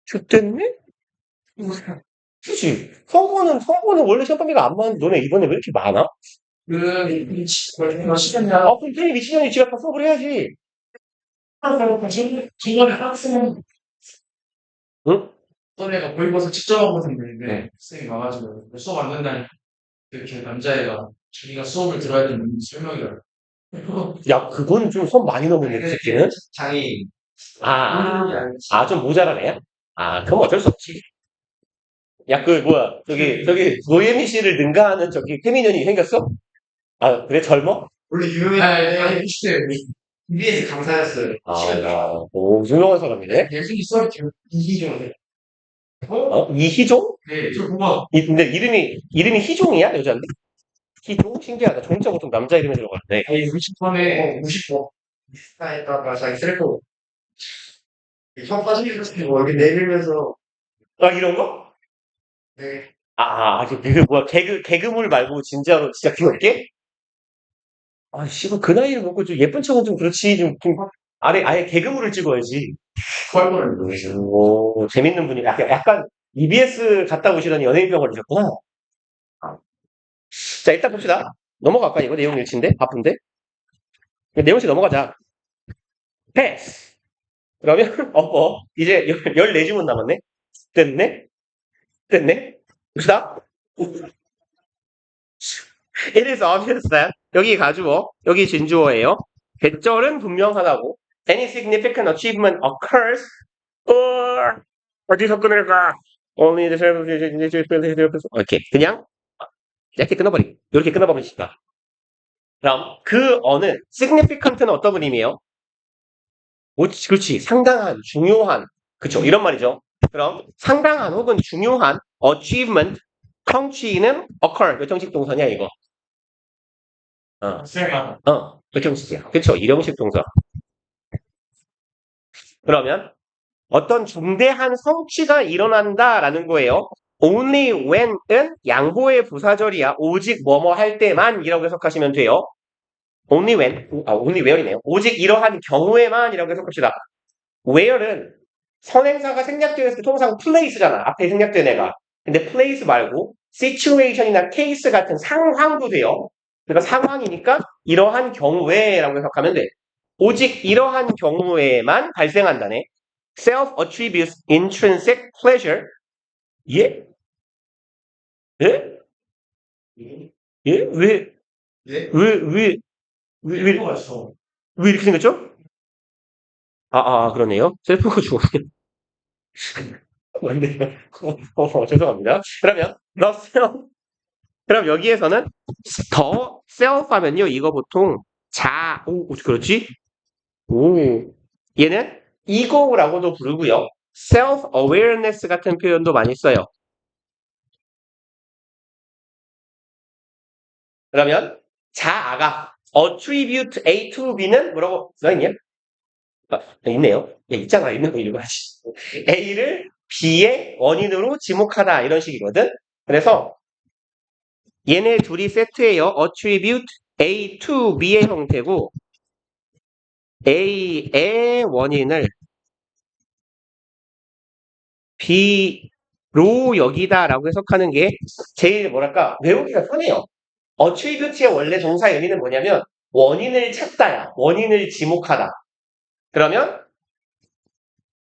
좋댔네? 그치? 선거는 원래 시험 범위가 안 많은데 너네 이번에 왜 이렇게 많아? 시간이야. 아, 그럼 테이 미치전이 지가 다 수업을 해야지. 중간에 학생 응? 어떤 애가 모의고사 직접 하고 있는데 응. 학생이 와가지고 수업 안 된다니까 이렇게 남자애가 자기가 수업을 들어야 되는 설명이라 야, 그건 좀 선 많이 넘었네, 그 새끼는. 장애인 좀 모자란 애야? 그럼 어쩔 수 없지. 야, 뭐야, 저기, 노예미 씨를 능가하는 저기 페미년이 생겼어? 아, 그래, 젊어? 원래 유명한 20대 EBS 강사였어요. 유명한 사람이네? 예술이 수업 이기종. 이희종? 네, 저 보고 근데 이름이 희종이야, 여자인데? 희종? 신기하다. 종자가 좀 남자 이름에 들어가는데. 50번에 50번 스타에다가 자기 셀프 혀 빠지고 이렇게 내밀면서 이런 거? 네. 뭐야, 개그물 말고 진짜 귀엽게? 씨발, 그 나이를 먹고 좀 예쁜 척은 좀 그렇지. 아예 개그물을 찍어야지. 펄펄 오, 재밌는 분이, 약간 EBS 갔다 오시더니 연예인병 걸리셨구나. 아. 자, 일단 봅시다. 넘어갈까? 이거 내용 일치인데? 바쁜데? 내용실 넘어가자. 패스! 그러면, 이제 14주문 남았네? 됐네? 봅시다. It is obvious that, 여기 가주어, 여기 진주어예요. 계절은 분명하다고. Any significant achievement occurs, or, 어디서 끊을까? Only the 오케이. 그냥, 이렇게 끊어버리. 이렇게 끊어버리시다. 그럼, 그 어는, significant는 어떤 의미예요? 그렇지. 상당한, 중요한. 그쵸. 이런 말이죠. 그럼, 상당한 혹은 중요한 achievement, 성취는 occur. 몇 정식 동사냐, 이거? 몇 정식이야. 그쵸. 일형식 동사. 그러면, 어떤 중대한 성취가 일어난다라는 거예요. only when은 양보의 부사절이야. 오직 뭐뭐 할 때만이라고 해석하시면 돼요. only when, only where이네요. 오직 이러한 경우에만이라고 해석합시다. where는 선행사가 생략되어 있을 때 통상 place잖아. 앞에 생략된 애가. 근데 place 말고 situation이나 case 같은 상황도 돼요. 그러니까 상황이니까 이러한 경우에라고 해석하면 돼. 오직 이러한 경우에만 발생한다네. self attributes intrinsic pleasure. 예? 예? 예? 예? 왜, 왜, 왜, 셀프가 있어. 왜 이렇게 생겼죠? 그러네요. 셀프가 죽었네. 맞네요. 죄송합니다. 그러면, 그럼 여기에서는 더 self 하면요. 이거 보통 그렇지? 오. 얘는 ego라고도 부르고요. self awareness 같은 표현도 많이 써요. 그러면 자아가 attribute A to B는 뭐라고 써있냐? 있네요. 있잖아. 있는 거 읽어야지. A를 B의 원인으로 지목하다 이런 식이거든. 그래서 얘네 둘이 세트예요. attribute A to B의 형태고 A의 원인을 B로 여기다라고 해석하는 게 제일 뭐랄까 외우기가 편해요. attribute의 원래 동사 의미는 뭐냐면 원인을 찾다야. 원인을 지목하다. 그러면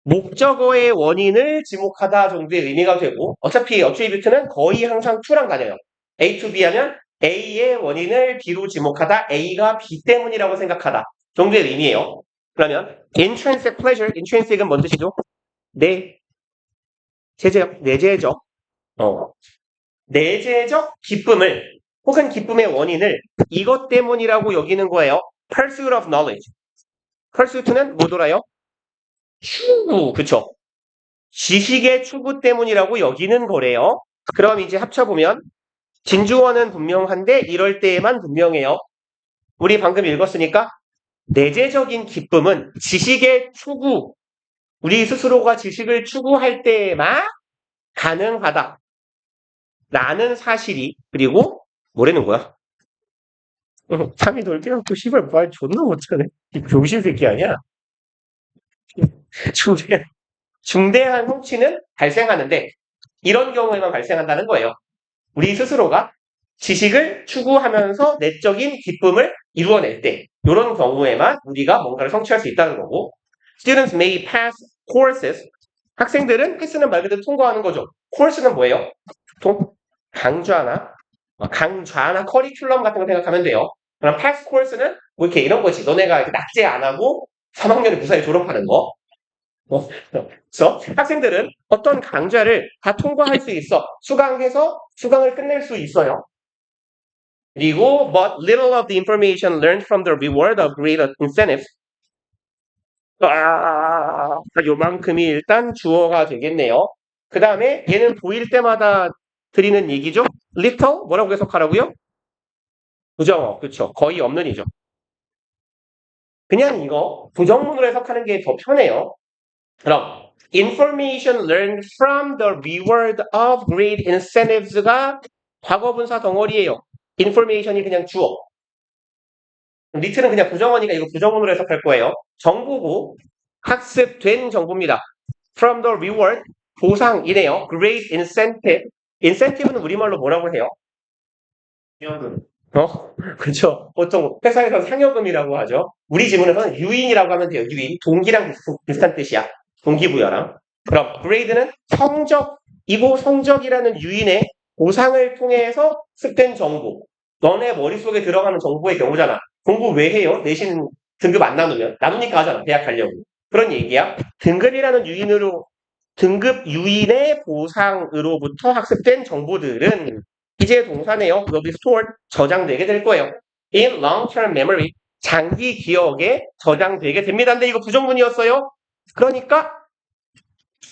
목적어의 원인을 지목하다 정도의 의미가 되고 어차피 attribute는 거의 항상 to랑 다녀요. A to B 하면 A의 원인을 B로 지목하다 A가 B 때문이라고 생각하다 정도의 의미예요. 그러면 intrinsic pleasure, intrinsic은 뭔 뜻이죠? 내재적 내재적 기쁨을 혹은 기쁨의 원인을 이것 때문이라고 여기는 거예요. pursuit of knowledge. pursuit는 뭐더라요? 추구, 그쵸? 지식의 추구 때문이라고 여기는 거래요. 그럼 이제 합쳐보면 진주어는 분명한데 이럴 때에만 분명해요. 우리 방금 읽었으니까 내재적인 기쁨은 지식의 추구, 우리 스스로가 지식을 추구할 때에만 가능하다. 라는 사실이 그리고 뭐라는 거야? 참이 넓게 놓고 씨발 말 존나 못하네. 이 병신 새끼 아니야? 중대한 성취는 발생하는데 이런 경우에만 발생한다는 거예요. 우리 스스로가 지식을 추구하면서 내적인 기쁨을 이루어낼 때 이런 경우에만 우리가 뭔가를 성취할 수 있다는 거고 Students may pass courses 학생들은 패스는 말 그대로 통과하는 거죠. course는 뭐예요? 보통 강좌나 커리큘럼 같은 거 생각하면 돼요. 그럼 pass course는 뭐 이렇게 이런 거지. 너네가 이렇게 낙제 안 하고 3학년에 무사히 졸업하는 거. 그래서 학생들은 어떤 강좌를 다 통과할 수 있어. 수강해서 수강을 끝낼 수 있어요. 그리고 but little of the information learned from the reward of great incentives 요만큼이 일단 주어가 되겠네요. 그 다음에 얘는 보일 때마다 드리는 얘기죠. little 뭐라고 해석하라고요? 부정어 그렇죠. 거의 없는 이죠. 그냥 이거 부정문으로 해석하는 게 더 편해요. 그럼 information learned from the reward of great incentives가 과거분사 덩어리예요. information이 그냥 주어. 리틀은 그냥 부정어니까 이거 부정문으로 해석할 거예요. 정보고 학습된 정보입니다. from the reward 보상이네요. great incentive. incentive는 우리말로 뭐라고 해요? 상여금. 그렇죠. 보통 회사에서 상여금이라고 하죠. 우리 지문에서는 유인이라고 하면 돼요. 유인. 동기랑 비슷한 뜻이야. 동기부여랑. 그럼 grade는 성적이고 성적이라는 유인의 보상을 통해서 습된 정보. 너네 머릿속에 들어가는 정보의 경우잖아. 공부 왜 해요? 내신 등급 안 나누면. 나누니까 하잖아. 대학 가려고. 그런 얘기야. 등급이라는 유인으로 등급 유인의 보상으로부터 학습된 정보들은 이제 동사네요. will be stored 저장되게 될 거예요. in long-term memory 장기 기억에 저장되게 됩니다. 근데 이거 부정문이었어요. 그러니까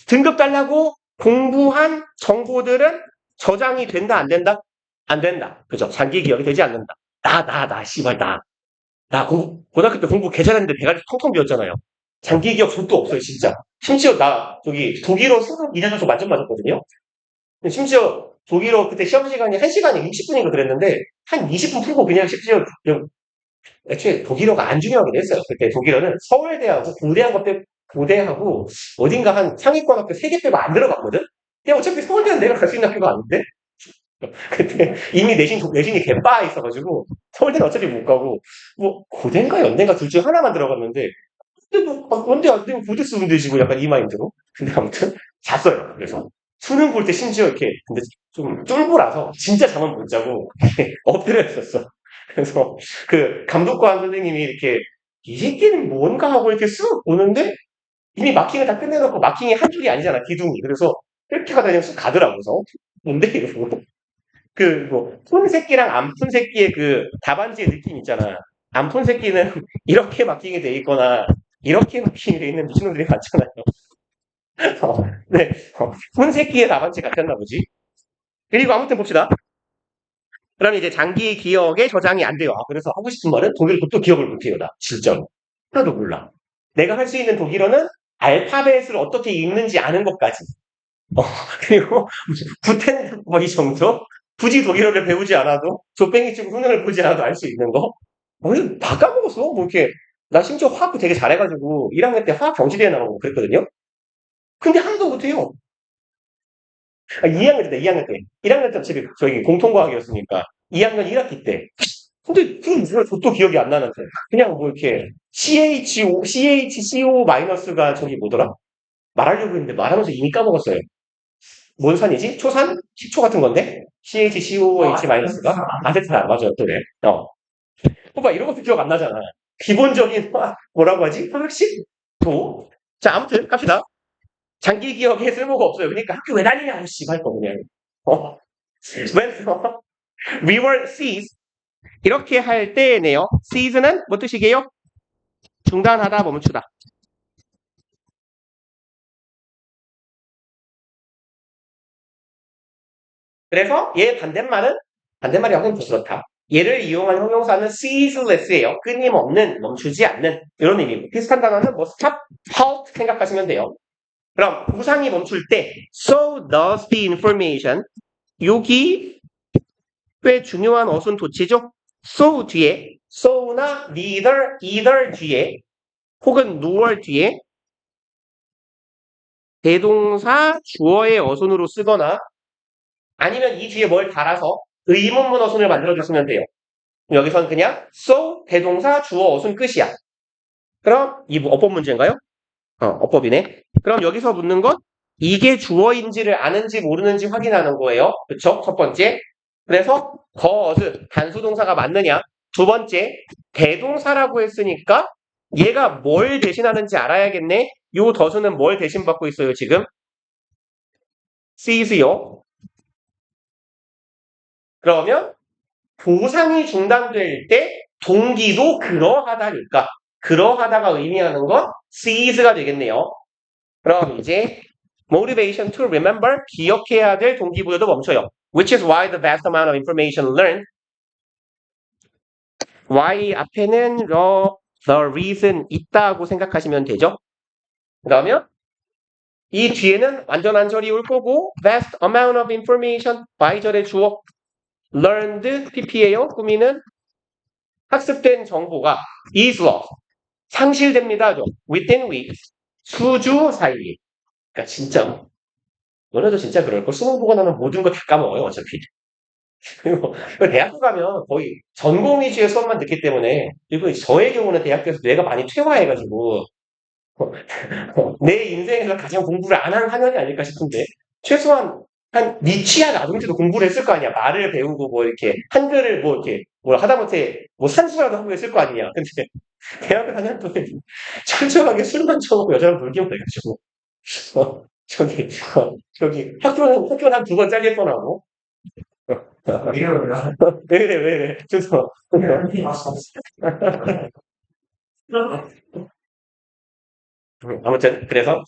등급 달라고 공부한 정보들은 저장이 된다 안 된다? 안 된다. 그죠? 장기 기억이 되지 않는다. 씨발 고등학교 때 공부 개 잘했는데 대가리 텅텅 비었잖아요. 장기 기억 절도 없어요, 진짜. 심지어 독일어 수능 2년 연속 만점 맞았거든요. 심지어 독일어 그때 시험 시간이 1시간에 60분인가 그랬는데 한 20분 풀고 그냥 심지어 애초에 독일어가 안 중요하긴 했어요. 그때 독일어는 서울대하고 고대하고 어딘가 한 상위권 학교 3개 빼고 안 들어갔거든? 근데 어차피 서울대는 내가 갈 수 있는 학교가 아닌데? 그때 이미 내신이 개빠 있어가지고 서울대는 어차피 못 가고 뭐 고대인가 연대인가 둘 중 하나만 들어갔는데 근데 뭐 연대 안 되면 고대 쓰면 되지 뭐 약간 이 마인드로 근데 아무튼 잤어요. 그래서 수능 볼 때 심지어 이렇게 근데 좀 쫄보라서 진짜 잠은 못 자고 엎드려 있었어. 그래서 그 감독관 선생님이 이렇게 이 새끼는 뭔가 하고 이렇게 쑥 오는데 이미 마킹을 다 끝내놓고 마킹이 한 줄이 아니잖아 기둥이. 그래서 이렇게 하다 그냥 쑥 가더라고. 그래서 뭔데 이러고 푼 새끼랑 안 푼 새끼의 그 답안지의 느낌 있잖아. 안 푼 새끼는 이렇게 마킹이 돼 있거나 이렇게 마킹이 돼 있는 미친놈들이 많잖아요. 네, 푼 새끼의 답안지 같았나 보지. 그리고 아무튼 봅시다. 그럼 이제 장기 기억에 저장이 안 돼요. 그래서 하고 싶은 말은 독일어도 기억을 못해요. 나 진짜로. 하나도 몰라. 내가 할 수 있는 독일어는 알파벳을 어떻게 읽는지 아는 것까지. 그리고 구텐 뭐 이 정도? 굳이 독일어를 배우지 않아도 조뱅이 치고 수능을 보지 않아도 알 수 있는 거? 다 까먹었어. 뭐 이렇게 나 심지어 화학도 되게 잘해가지고 1학년 때 화학 경시대회 나가고 그랬거든요. 근데 하나도 못해요. 2학년 때 2학년 때 1학년 때 어차피 저희 공통과학이었으니까 2학년 1학기 때. 근데 그건 뭐야? 저도 기억이 안 나는데 그냥 뭐 이렇게 CHCO 마이너스가 저기 뭐더라? 말하려고 했는데 말하면서 이미 까먹었어요. 뭔 산이지? 초산? 식초 같은 건데? CHCOH 마이너스가? 아세트다. 맞아요. 그래. 봐봐, 이런 것도 기억 안 나잖아. 기본적인, 뭐라고 하지? 화학식? 자, 아무튼, 갑시다. 장기 기억에 쓸모가 없어요. 그러니까 학교 왜 다니냐고, 씨발, 거 그냥. When we were cease. 이렇게 할 때네요. cease는 뭐 뜻이게요? 중단하다, 멈추다. 그래서 얘 반대말이 약간 부스렇다. 얘를 이용한 형용사는 ceaseless예요. 끊임없는, 멈추지 않는 이런 의미고 비슷한 단어는 뭐 stop, halt 생각하시면 돼요. 그럼 구상이 멈출 때 so does the information 여기 꽤 중요한 어순 도치죠. so 뒤에 so나 neither, either 뒤에 혹은 nor 뒤에 대동사 주어의 어순으로 쓰거나 아니면 이 뒤에 뭘 달아서 의문문 어순을 만들어줬으면 돼요. 여기선 그냥 so 대동사 주어 어순 끝이야. 그럼 이 어법 문제인가요? 어법이네. 그럼 여기서 묻는 건 이게 주어인지를 아는지 모르는지 확인하는 거예요. 그쵸? 첫 번째. 그래서 거즈 단수동사가 맞느냐? 두 번째, 대동사라고 했으니까 얘가 뭘 대신하는지 알아야겠네. 요 더수는 뭘 대신받고 있어요, 지금? sees요. 그러면 보상이 중단될 때 동기도 그러하다니까. 그러하다가 의미하는 건 sees가 되겠네요. 그럼 이제 motivation to remember 기억해야 될 동기부여도 멈춰요. Which is why the vast amount of information learned. why 앞에는 the reason 있다고 생각하시면 되죠. 그러면 이 뒤에는 완전 한절이 올 거고 vast amount of information by절의 주어 learned pp예요. 꾸미는 학습된 정보가 is lost 상실됩니다. within weeks 수주 사이에. 그러니까 진짜 너네도 진짜 그럴걸. 수능 보고 나면 모든 거 다 까먹어요, 어차피. 그리고 대학교 가면 거의 전공 위주의 수업만 듣기 때문에, 그리고 저의 경우는 대학교에서 뇌가 많이 퇴화해가지고, 내 인생에서 가장 공부를 안 한 학년이 아닐까 싶은데, 최소한 한 니치한 아동지도 공부를 했을 거 아니야. 말을 배우고 뭐 이렇게, 한글을 뭐 이렇게, 뭐 하다못해 뭐 산수라도 하고 했을 거 아니냐. 근데 대학교 다닐 때 철저하게 술만 처먹고 여자랑 놀기만 해가지고, 어, 저기, 학교는 한 두 번 잘릴 뻔하고. 이러면 왜 그래, 왜 그래. 죄송. 아무튼, 그래서,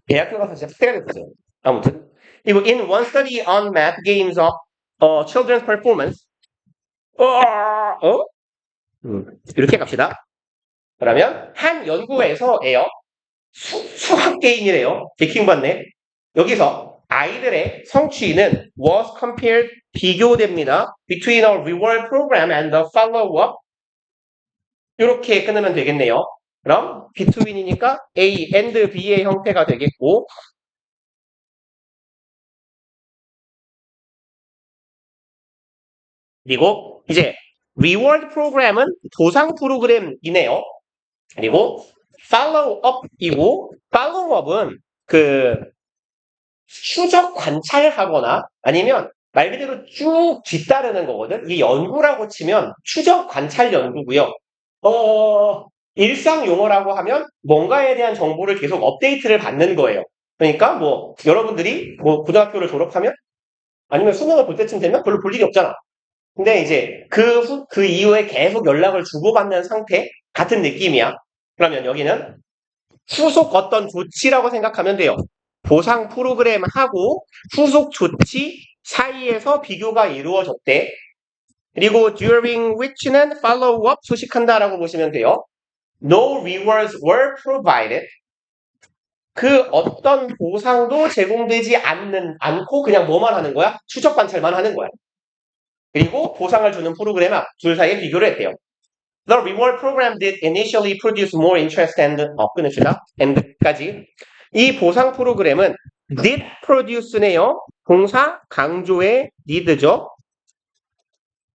대학교 가서 진짜 학대가 됐어요. 아무튼. 이거, in one study on math games of children's performance. 어? 이렇게 갑시다. 그러면, 한 연구에서예요. 수학 게임이래요. 개킹받네. 여기서 아이들의 성취는 was compared 비교됩니다. between a reward program and the follow-up 이렇게 끊으면 되겠네요. 그럼 between이니까 A and B의 형태가 되겠고 그리고 이제 reward 프로그램은 보상 프로그램이네요. 그리고 follow-up이고 follow-up은 그 추적 관찰하거나 아니면 말 그대로 쭉 뒤따르는 거거든. 이게 연구라고 치면 추적 관찰 연구고요. 일상 용어라고 하면 뭔가에 대한 정보를 계속 업데이트를 받는 거예요. 그러니까 뭐 여러분들이 뭐 고등학교를 졸업하면 아니면 수능을 볼 때쯤 되면 별로 볼 일이 없잖아. 근데 이제 그 이후에 계속 연락을 주고받는 상태 같은 느낌이야. 그러면 여기는 후속 어떤 조치라고 생각하면 돼요. 보상 프로그램하고 후속 조치 사이에서 비교가 이루어졌대. 그리고 during which는 follow up 소식한다라고 보시면 돼요. No rewards were provided. 그 어떤 보상도 제공되지 않고 그냥 뭐만 하는 거야? 추적 관찰만 하는 거야. 그리고 보상을 주는 프로그램 앞 둘 사이에 비교를 했대요. The reward program did initially produce more interest and 끊읍시다. and까지. 이 보상 프로그램은 did produce네요. 동사 강조의 did죠.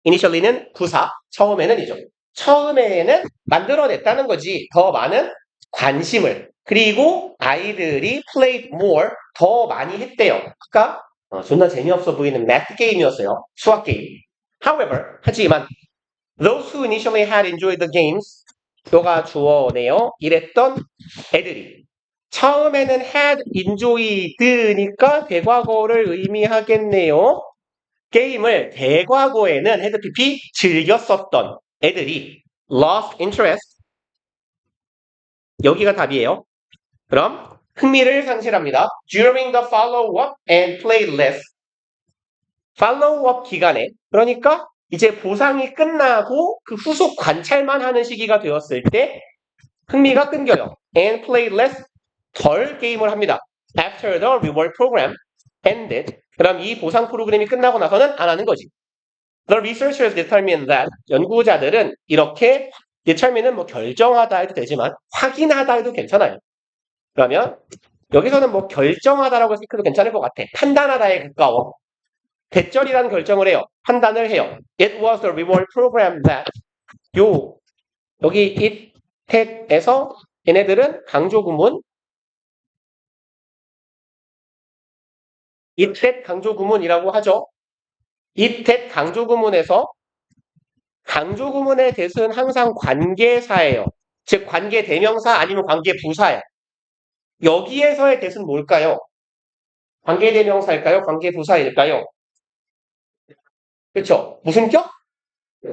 initially는 부사, 처음에는이죠. 처음에는 만들어냈다는 거지. 더 많은 관심을. 그리고 아이들이 played more, 더 많이 했대요. 아까 존나 재미없어 보이는 math 게임이었어요. 수학 게임. However, 하지만 those who initially had enjoyed the games, 가 주어네요. 이랬던 애들이 처음에는 had enjoyed니까 대과거를 의미하겠네요. 게임을 대과거에는 had pp 즐겼었던 애들이 lost interest 여기가 답이에요. 그럼 흥미를 상실합니다. during the follow-up and played less. follow-up 기간에 그러니까 이제 보상이 끝나고 그 후속 관찰만 하는 시기가 되었을 때 흥미가 끊겨요. and played less 덜 게임을 합니다. after the reward program ended. 그럼 이 보상 프로그램이 끝나고 나서는 안 하는 거지. The researchers determined that 연구자들은 이렇게 determine은 뭐 결정하다 해도 되지만 확인하다 해도 괜찮아요. 그러면 여기서는 뭐 결정하다라고 생각해도 괜찮을 것 같아. 판단하다에 가까워. 대절이라는 결정을 해요. 판단을 해요. It was the reward program that 여기 it had에서 얘네들은 강조구문 it had 강조구문이라고 하죠. it had 강조구문에서 강조구문의 대수는 항상 관계사예요. 즉 관계대명사 아니면 관계부사야. 여기에서의 대수는 뭘까요? 관계대명사일까요? 관계부사일까요? 그렇죠? 무슨 격?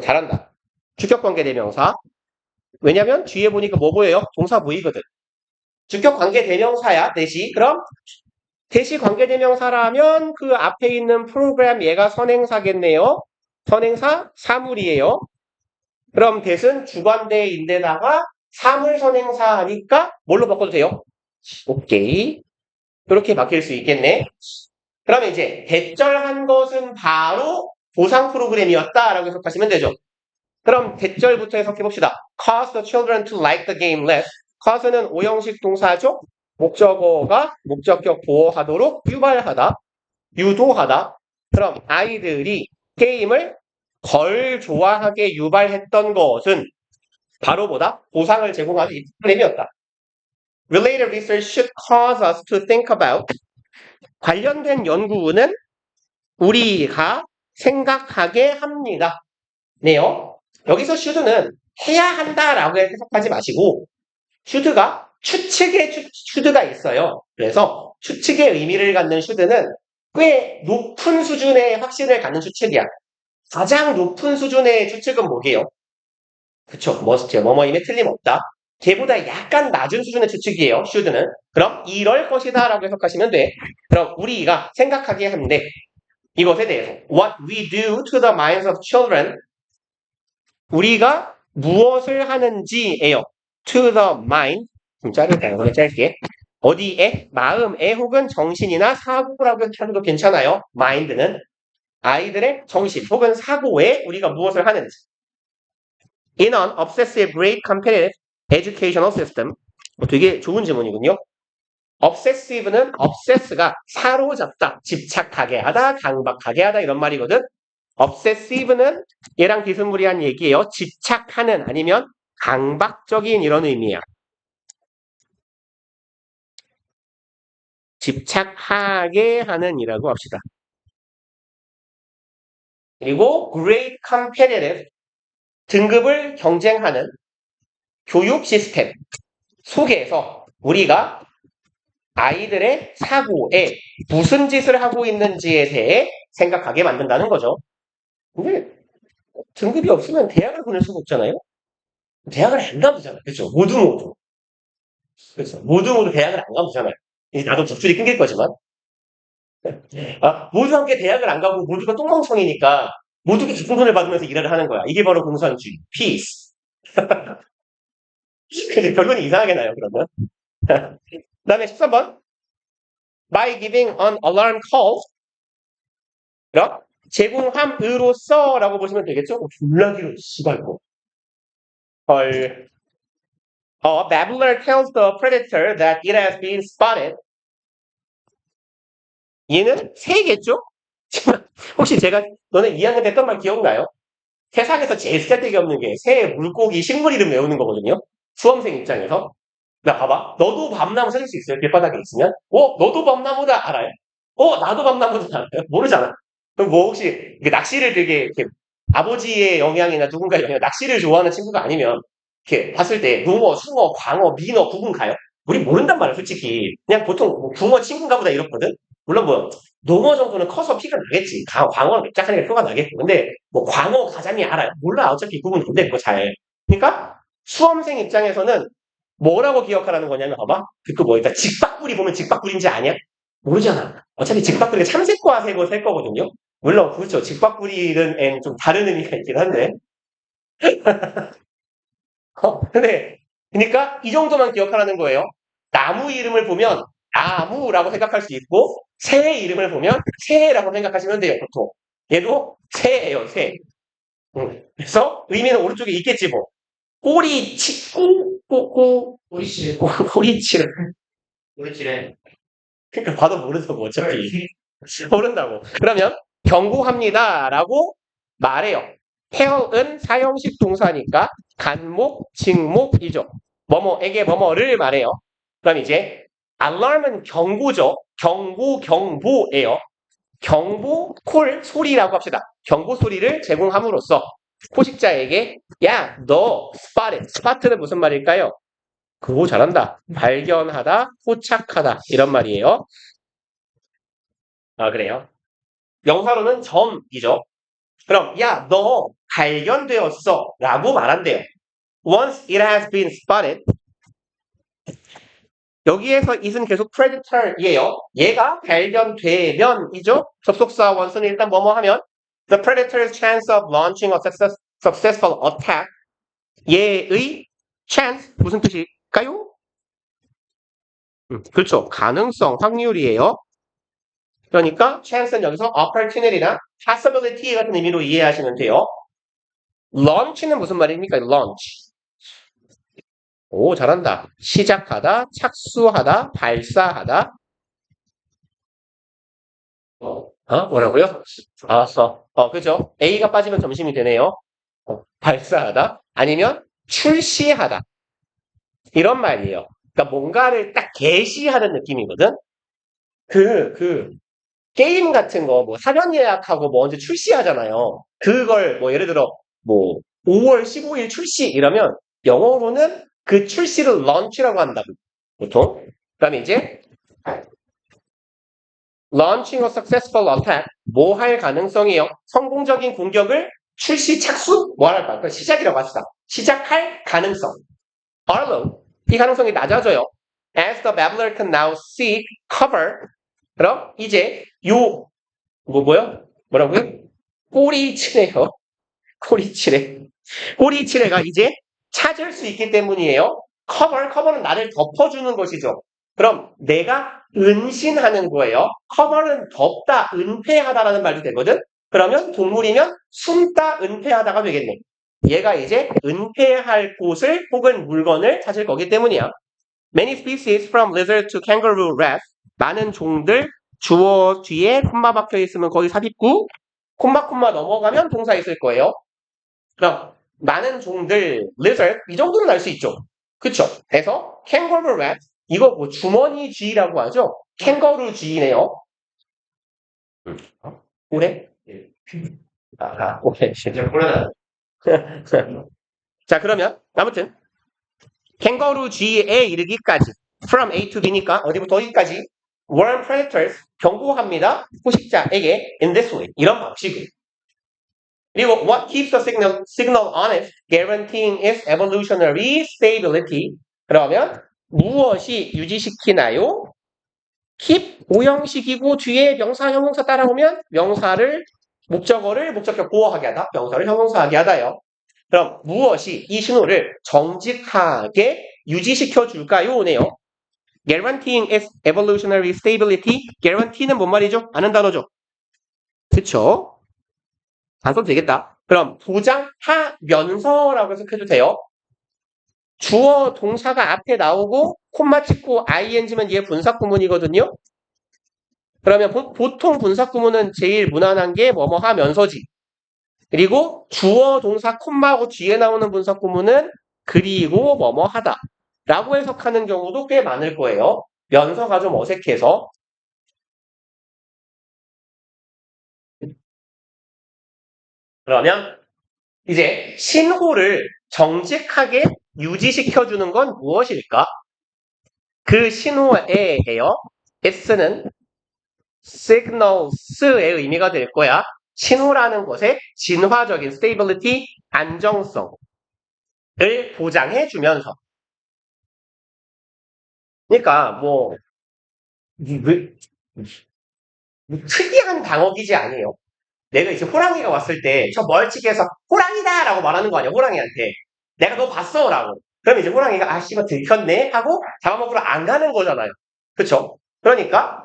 잘한다. 주격관계대명사. 왜냐면 뒤에 보니까 뭐 보여요? 동사 보이거든. 주격관계대명사야 대시. 그럼 대시 관계대명사라면 그 앞에 있는 프로그램 얘가 선행사겠네요. 선행사 사물이에요. 그럼 대신 주관대인데다가 사물선행사니까 뭘로 바꿔도 돼요? 오케이. 이렇게 바뀔 수 있겠네. 그러면 이제 대절한 것은 바로 보상 프로그램이었다라고 해석하시면 되죠. 그럼 대절부터 해석해봅시다. Cause the children to like the game less. cause는 오형식 동사죠. 목적어가 목적격 보호하도록 유발하다, 유도하다. 그럼 아이들이 게임을 덜 좋아하게 유발했던 것은 바로 보다 보상을 제공하는 이 프로그램이었다. Related research should cause us to think about. 관련된 연구는 우리가 생각하게 합니다. 네요. 여기서 should는 해야 한다라고 해석하지 마시고 should가 추측의 should가 있어요. 그래서 추측의 의미를 갖는 should는 꽤 높은 수준의 확신을 갖는 추측이야. 가장 높은 수준의 추측은 뭐게요? 그쵸, must요. 뭐뭐임에 틀림없다. 걔보다 약간 낮은 수준의 추측이에요. should는. 그럼 이럴 것이다 라고 해석하시면 돼. 그럼 우리가 생각하게 하는데 이것에 대해서 What we do to the minds of children, 우리가 무엇을 하는지예요. To the mind, 좀 자를까요? 그냥 짧게. 어디에? 마음에 혹은 정신이나 사고라고 해도 괜찮아요. mind는 아이들의 정신 혹은 사고에 우리가 무엇을 하는지. In an obsessive rate competitive educational system. 되게 좋은 질문이군요. obsessive는 obsess가 사로잡다, 집착하게 하다, 강박하게 하다 이런 말이거든. obsessive는 얘랑 비스무리한 얘기예요. 집착하는 아니면 강박적인 이런 의미야. 집착하게 하는 이라고 합시다. 그리고 great competitive, 등급을 경쟁하는 교육 시스템 속에서 우리가 아이들의 사고에 무슨 짓을 하고 있는지에 대해 생각하게 만든다는 거죠. 근데 등급이 없으면 대학을 보낼 수가 없잖아요. 대학을 안 가보잖아요. 그렇죠? 모두. 그렇죠. 모두 대학을 안 가보잖아요. 나도 적줄이 끊길 거지만. 모두 함께 대학을 안 가고 모두가 똥멍청이니까 모두가 깊은 돈을 받으면서 일을 하는 거야. 이게 바로 공산주의. peace. 근데 결론이 이상하게 나요, 그러면. 그 다음에 13번. By giving an alarm call. 그럼 제공함으로써 라고 보시면 되겠죠? 졸라기로 씨발 거. 헐. Babbler tells the predator that it has been spotted. 얘는 새겠죠? 혹시 제가 너네 2학년 때 했던 말 기억나요? 세상에서 제일 쓸데기 없는 게 새, 물고기, 식물 이름 외우는 거거든요. 수험생 입장에서. 나 봐봐. 너도 밤나무 찾을 수 있어요. 길바닥에 있으면. 너도 밤나무다 알아요? 나도 밤나무다 알아요? 모르잖아. 그럼 뭐 혹시 낚시를 되게 이렇게 아버지의 영향이나 누군가의 영향, 낚시를 좋아하는 친구가 아니면 이렇게 봤을 때 농어, 숭어, 광어, 민어 구분 가요? 우리 모른단 말이야, 솔직히. 그냥 보통 뭐 붕어 친구인가 보다 이렇거든? 물론 뭐 농어 정도는 커서 피가 나겠지. 광어는 맵작하니까 표가 나겠고. 근데 뭐 광어, 가자미 알아요? 몰라. 어차피 구분 안 되고 잘. 그러니까 수험생 입장에서는 뭐라고 기억하라는 거냐면 봐봐. 그거 뭐 일단 직박구리 보면 직박구리인지 아냐? 모르잖아. 어차피 직박구리가 참새과 새고 셀 거거든요. 물론 그렇죠. 직박구리는 좀 다른 의미가 있긴 한데. 근데 그러니까 이 정도만 기억하라는 거예요. 나무 이름을 보면 나무라고 생각할 수 있고 새의 이름을 보면 새라고 생각하시면 돼요. 보통. 얘도 새예요. 새. 그래서 의미는 오른쪽에 있겠지 뭐. 꼬리치, 꼬리치를. 우리끼리. 그러니까 봐도 모르다고 어차피. 모른다고. 그러면 경고합니다라고 말해요. 테어은 사형식 동사니까 간목, 직목이죠. 뭐뭐에게 뭐뭐를 말해요. 그럼 이제 alarm은 경고죠. 경고, 경보예요. 경보, 콜, 소리라고 합시다. 경보 소리를 제공함으로써 포식자에게 야, 너 spotted. spot는 무슨 말일까요? 그거 잘한다. 발견하다, 포착하다 이런 말이에요. 아, 그래요? 명사로는 점이죠. 그럼 야, 너 발견되었어 라고 말한대요. Once it has been spotted. 여기에서 it은 계속 predator이에요. 얘가 발견되면이죠. 접속사 원수는 일단 뭐뭐 하면 the predator's chance of launching a successful attack. 얘의 chance 무슨 뜻일까요? 그렇죠. 가능성, 확률이에요. 그러니까 chance는 여기서 opportunity나 possibility 같은 의미로 이해하시면 돼요. launch는 무슨 말입니까? launch. 오, 잘한다. 시작하다, 착수하다, 발사하다. 뭐라고요? 알았어. 그죠? A가 빠지면 점심이 되네요. 발사하다. 아니면 출시하다. 이런 말이에요. 그러니까 뭔가를 딱 게시하는 느낌이거든? 게임 같은 거, 뭐, 사전 예약하고 뭐 언제 출시하잖아요. 그걸 뭐, 예를 들어, 뭐, 5월 15일 출시 이러면 영어로는 그 출시를 launch라고 한다고, 보통. 그 다음에 이제, launching a successful attack, 뭐 할 가능성이요? 성공적인 공격을 출시, 착수? 뭐 할까? 그러니까 시작이라고 합시다. 시작할 가능성. are low. 이 가능성이 낮아져요. As the babbler can now seek cover. 그럼 이제 뭐라고요? 꼬리치래요. 꼬리치래. 꼬리치래가 이제 찾을 수 있기 때문이에요. 커버는 나를 덮어주는 것이죠. 그럼 내가 은신하는 거예요. 커버는 덮다, 은폐하다라는 말도 되거든. 그러면 동물이면 숨다, 은폐하다가 되겠네. 얘가 이제 은폐할 곳을 혹은 물건을 찾을 거기 때문이야. Many species from lizard to kangaroo rat. 많은 종들 주어 뒤에 콤마 박혀 있으면 거기 삽입구, 콤마 넘어가면 동사 있을 거예요. 그럼 많은 종들 lizard 이 정도는 알 수 있죠. 그쵸? 그래서 kangaroo rat 이거 뭐 주머니 쥐라고 하죠. 캥거루 쥐네요. 오래? 오케이. 진짜 곤란하다. 자, 그러면 아무튼 캥거루 쥐에 이르기까지 from A to B니까 어디부터 어디까지 warn predators 경고합니다. 포식자에게 in this way 이런 방식으로. 그리고 what keeps the signal honest, guaranteeing its evolutionary stability. 그러면 무엇이 유지시키나요? keep 오형식이고 뒤에 명사 형용사 따라오면 명사를 목적어를 목적격 보호하게 하다, 명사를 형용사하게 하다요. 그럼 무엇이 이 신호를 정직하게 유지시켜 줄까요?네요. Guaranteeing its evolutionary stability. Guarantee는 뭔 말이죠? 아는 단어죠. 그쵸? 안 써도 되겠다. 그럼 보장하면서라고 해석해도 돼요. 주어 동사가 앞에 나오고 콤마 찍고 ing면 얘 분사구문이거든요. 그러면 보통 분사구문은 제일 무난한 게 뭐뭐 하면서지. 그리고 주어 동사 콤마하고 뒤에 나오는 분사구문은 그리고 뭐뭐 하다 라고 해석하는 경우도 꽤 많을 거예요. 면서가 좀 어색해서. 그러면 이제 신호를 정직하게 유지시켜주는 건 무엇일까? 그 신호에요. S는 signals의 의미가 될 거야. 신호라는 것의 진화적인 stability, 안정성을 보장해 주면서. 그러니까 뭐 특이한 방어기지 아니에요. 내가 이제 호랑이가 왔을 때 저 멀찍이에서 호랑이다 라고 말하는 거 아니야, 호랑이한테. 내가 너 봤어 라고. 그럼 이제 호랑이가 아 씨발 들켰네 하고 잡아먹으러 안 가는 거잖아요. 그쵸? 그러니까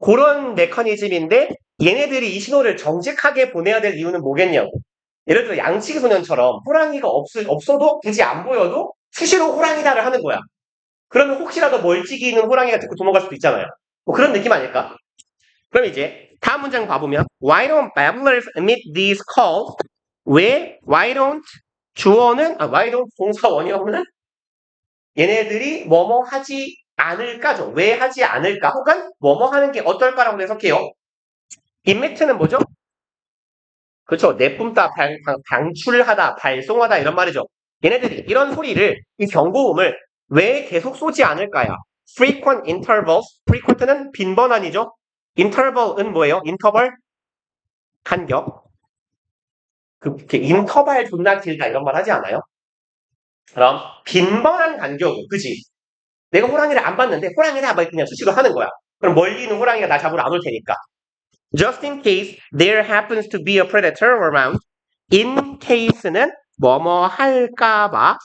그런 메커니즘인데 얘네들이 이 신호를 정직하게 보내야 될 이유는 뭐겠냐고. 예를 들어 양치기 소년처럼 호랑이가 없어도 굳이 안 보여도 수시로 호랑이다를 하는 거야. 그러면 혹시라도 멀찍이는 호랑이가 듣고 도망갈 수도 있잖아요. 뭐 그런 느낌 아닐까? 그럼 이제 다음 문장 봐보면 Why don't babblers emit these calls? 왜 why don't 주어는 why don't 동사 원형은 얘네들이 뭐뭐 하지 않을까죠. 왜 하지 않을까? 혹은 뭐뭐 하는 게 어떨까라고 해석해요. emit는 뭐죠? 그렇죠. 내뿜다, 방출하다, 발송하다 이런 말이죠. 얘네들이 이런 소리를, 이 경고음을 왜 계속 쏘지 않을까요? frequent intervals, frequent는 빈번한이죠. interval은 뭐예요? 인터벌? 간격. 그렇게 인터벌 존나 길다 이런 말 하지 않아요? 그럼 빈번한 간격은 그지? 내가 호랑이를 안 봤는데 호랑이를 안 그냥 수시로 하는 거야. 그럼 멀리 있는 호랑이가 나 잡으러 안 올 테니까. Just in case there happens to be a predator around. In case는 뭐뭐 할까봐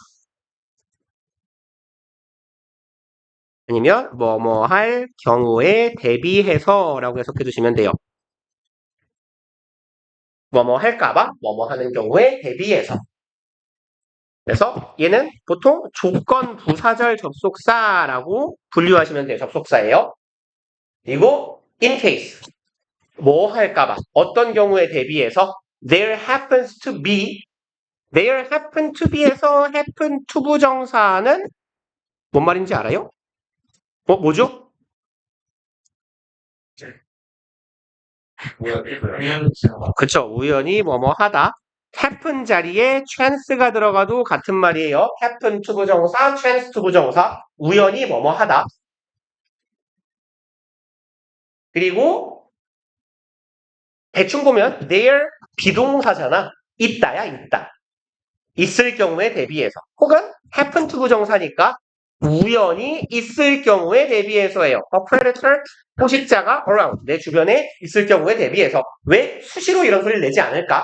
아니면 뭐뭐 할 경우에 대비해서라고 해석해 주시면 돼요. 뭐뭐 할까봐 뭐뭐 하는 경우에 대비해서. 그래서 얘는 보통 조건 부사절 접속사라고 분류하시면 돼요. 접속사예요. 그리고 in case 뭐 할까봐 어떤 경우에 대비해서 there happens to be there happen to be에서 happen to 부정사는 뭔 말인지 알아요? 뭐죠? 그쵸. 우연히 뭐뭐 하다. happen 자리에 chance가 들어가도 같은 말이에요. happen to 부정사, chance to 부정사. 우연히 뭐뭐 하다. 그리고 대충 보면 there 비동사잖아. 있다야 있다. 있을 경우에 대비해서. 혹은 happen to 부정사니까 우연히 있을 경우에 대비해서예요. A predator, 포식자가 around, 내 주변에 있을 경우에 대비해서. 왜 수시로 이런 소리를 내지 않을까?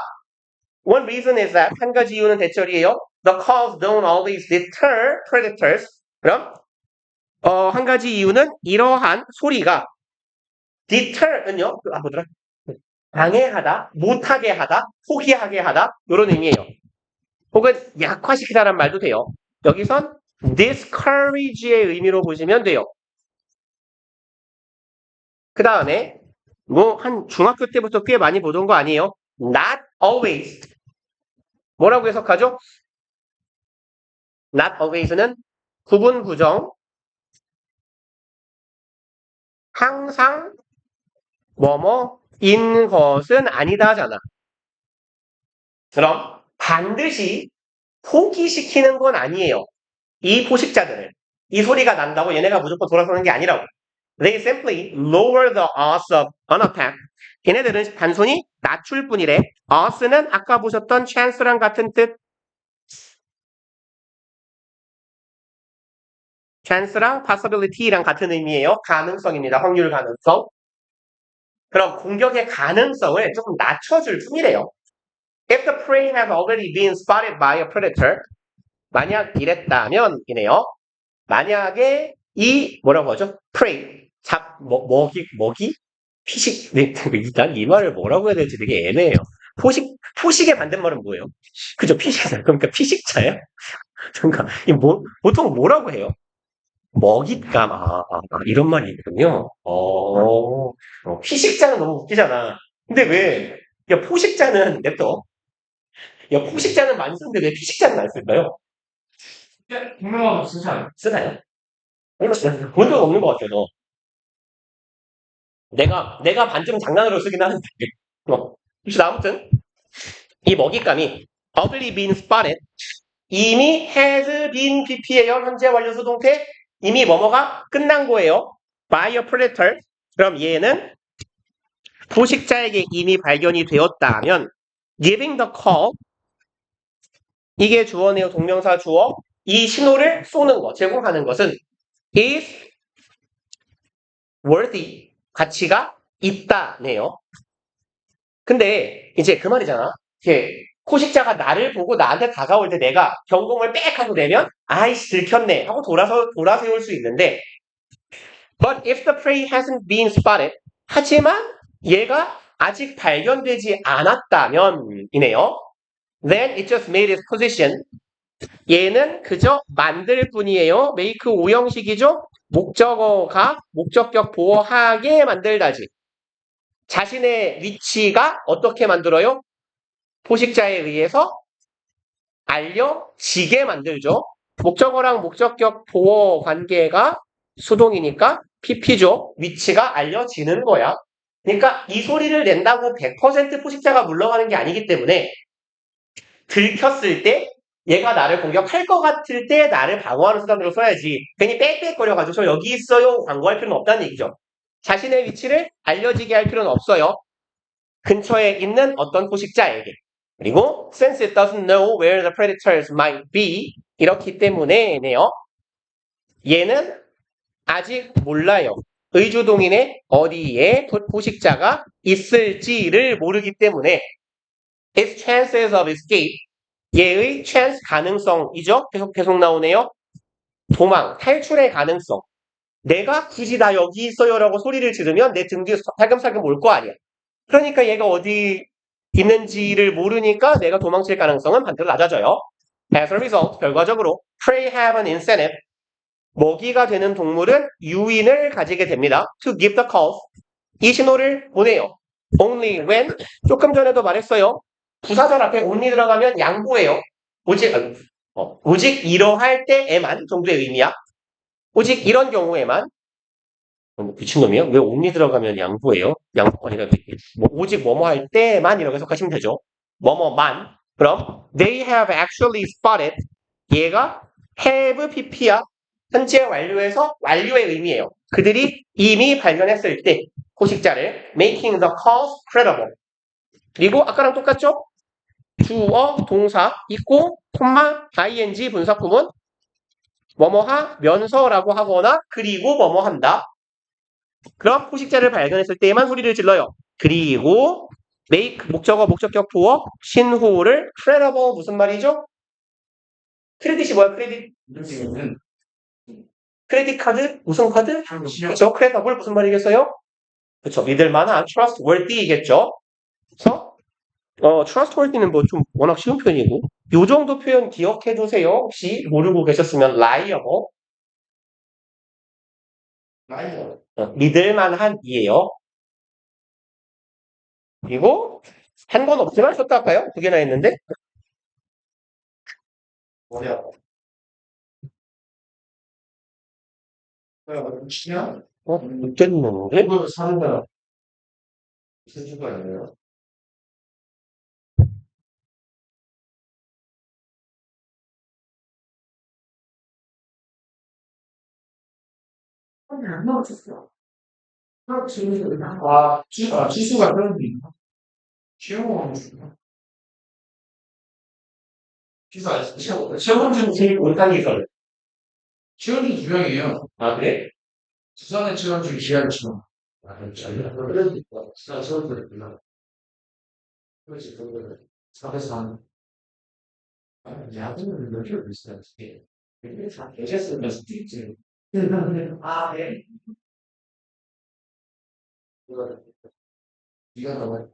One reason is that 한 가지 이유는 대절이에요. The calls don't always deter predators. 그럼 한 가지 이유는 이러한 소리가 deter은요. 뭐더라? 방해하다, 못하게 하다, 포기하게 하다 이런 의미예요. 혹은 약화시키다라는 말도 돼요. 여기선 discourage의 의미로 보시면 돼요. 그 다음에 뭐 한 중학교 때부터 꽤 많이 보던 거 아니에요? Not always. 뭐라고 해석하죠? Not always는 구분 부정 항상 뭐뭐인 것은 아니다잖아. 그럼 반드시 포기시키는 건 아니에요. 이 포식자들을. 이 소리가 난다고 얘네가 무조건 돌아서는 게 아니라고. They simply lower the odds of an attack. 얘네들은 단순히 낮출 뿐이래. odds는 아까 보셨던 chance랑 같은 뜻. chance랑 possibility랑 같은 의미예요. 가능성입니다. 확률 가능성. 그럼 공격의 가능성을 조금 낮춰줄 뿐이래요. If the prey has already been spotted by a predator, 만약 이랬다면 이네요. 만약에 이 뭐라고 하죠? prey, 먹이? 피식, 네, 일단 이 말을 뭐라고 해야 될지 되게 애매해요. 포식의 반대말은 뭐예요? 그죠? 피식자. 그러니까 피식자예요? 그러니까 보통 뭐라고 해요? 먹잇감, 이런 말이 있군요. 피식자는 너무 웃기잖아. 근데 왜, 야, 포식자는 냅둬. 야, 포식자는 많이 쓰는데 왜 피식자는 안 쓸까요? 분명하게 쓰지 않아요? 쓰나요? 본 적 없는 것 같아서. 내가 반쯤 장난으로 쓰긴 하는데. 그래서 아무튼, 이 먹잇감이 ugly been spotted. 이미 has been BP예요. 현재 완료 수동태. 이미 뭐뭐가 끝난 거예요. by a predator. 그럼 얘는 포식자에게 이미 발견이 되었다면 giving the call 이게 주어네요. 동명사 주어. 이 신호를 쏘는 것, 제공하는 것은 is worthy. 가치가 있다네요. 근데 이제 그 말이잖아. 이렇게 포식자가 나를 보고 나한테 다가올 때 내가 경공을 빽 하고 내면 아이씨 들켰네 하고 돌아세울 수 있는데 But if the prey hasn't been spotted 하지만 얘가 아직 발견되지 않았다면 이네요. Then it just made its position 얘는 그저 만들 뿐이에요. make 오형식이죠? 목적어가 목적격 보호하게 만들다지. 자신의 위치가 어떻게 만들어요? 포식자에 의해서 알려지게 만들죠. 목적어랑 목적격 보호 관계가 수동이니까 PP죠. 위치가 알려지는 거야. 그러니까 이 소리를 낸다고 100% 포식자가 물러가는 게 아니기 때문에 들켰을 때 얘가 나를 공격할 것 같을 때 나를 방어하는 수단으로 써야지. 괜히 빽빽거려가지고 저 여기 있어요 광고할 필요는 없다는 얘기죠. 자신의 위치를 알려지게 할 필요는 없어요. 근처에 있는 어떤 포식자에게. 그리고 since it doesn't know where the predators might be 이렇기 때문에네요. 얘는 아직 몰라요. 의주동인의 어디에 포식자가 있을지를 모르기 때문에 its chances of escape 얘의 chance 가능성이죠. 계속 나오네요. 도망, 탈출의 가능성. 내가 굳이 나 여기 있어요라고 소리를 지르면 내 등 뒤에 살금살금 올 거 아니야. 그러니까 얘가 어디 있는지를 모르니까 내가 도망칠 가능성은 반대로 낮아져요. As a result, 결과적으로 prey have an incentive. 먹이가 되는 동물은 유인을 가지게 됩니다. To give the calls. 이 신호를 보내요. Only when 조금 전에도 말했어요. 부사절 앞에 only 들어가면 양보예요. 오직 이러할 때에만 정도의 의미야. 오직 이런 경우에만 미친놈이야? 왜 only 들어가면 양보예요? 양보 아니라 오직 뭐뭐 할 때만 이렇게 해석하시면 되죠. 뭐뭐만. 그럼 they have actually spotted 얘가 have pp야. 현재 완료에서 완료의 의미예요. 그들이 이미 발견했을 때 포식자를 making the calls credible. 그리고 아까랑 똑같죠? 주어, 동사 있고 콤마, ing 분사구문 뭐뭐하면서라고 하거나 그리고 뭐뭐한다. 그럼 포식자를 발견했을 때에만 소리를 질러요. 그리고 make 목적어 목적격 보어 신호를 credible 무슨 말이죠? 크레딧이 뭐야? 크레딧 이런 크레딧 카드 무슨 카드? 식으로는 그렇죠. credible 무슨 말이겠어요? 그렇죠. 믿을 만한 trustworthy이겠죠. 그래서 trustworthy는 뭐 좀 워낙 쉬운 표현이고 요 정도 표현 기억해 두세요. 혹시 모르고 계셨으면 liable 나이요. 믿을 만한이에요. 그리고 한 건 없지만 썼다 할까요? 두 개나 했는데 뭐야? 뭐야? 치냐? 못됐는데 이거 사는 거야. 무슨 주가 아니에요? 오늘 안 먹었었어. 재밌었다. 지수가 그런 게 있나? 최영호 주나? 지수 아시죠? 최고 중 제일 못한 기술. 최원이 유명해요. 아 그래? 부산의 최원 중에 기아를 치면. 그렇죠. 그러니까 부산 서울들이구나. 그렇지, 그거를 4대4 하는. 야구는 몇 킬로 비슷하지? 이게 다 계셨으면 수도 있지. 아, 네. 이거는 네가 나와.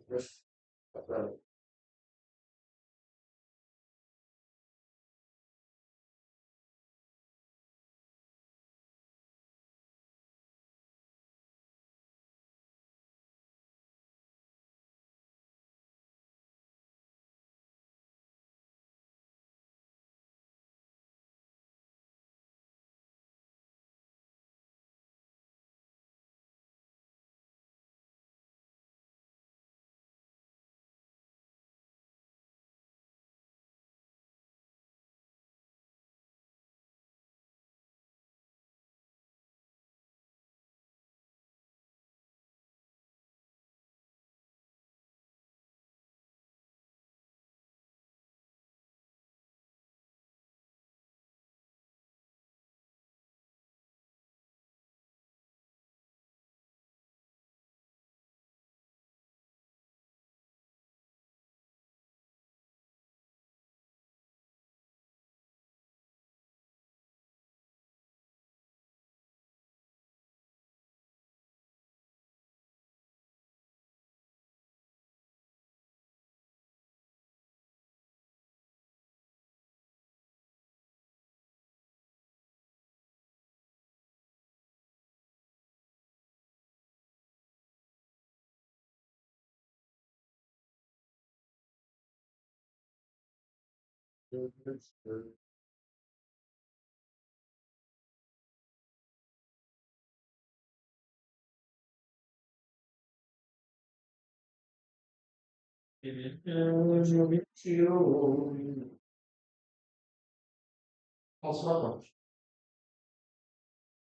수학과.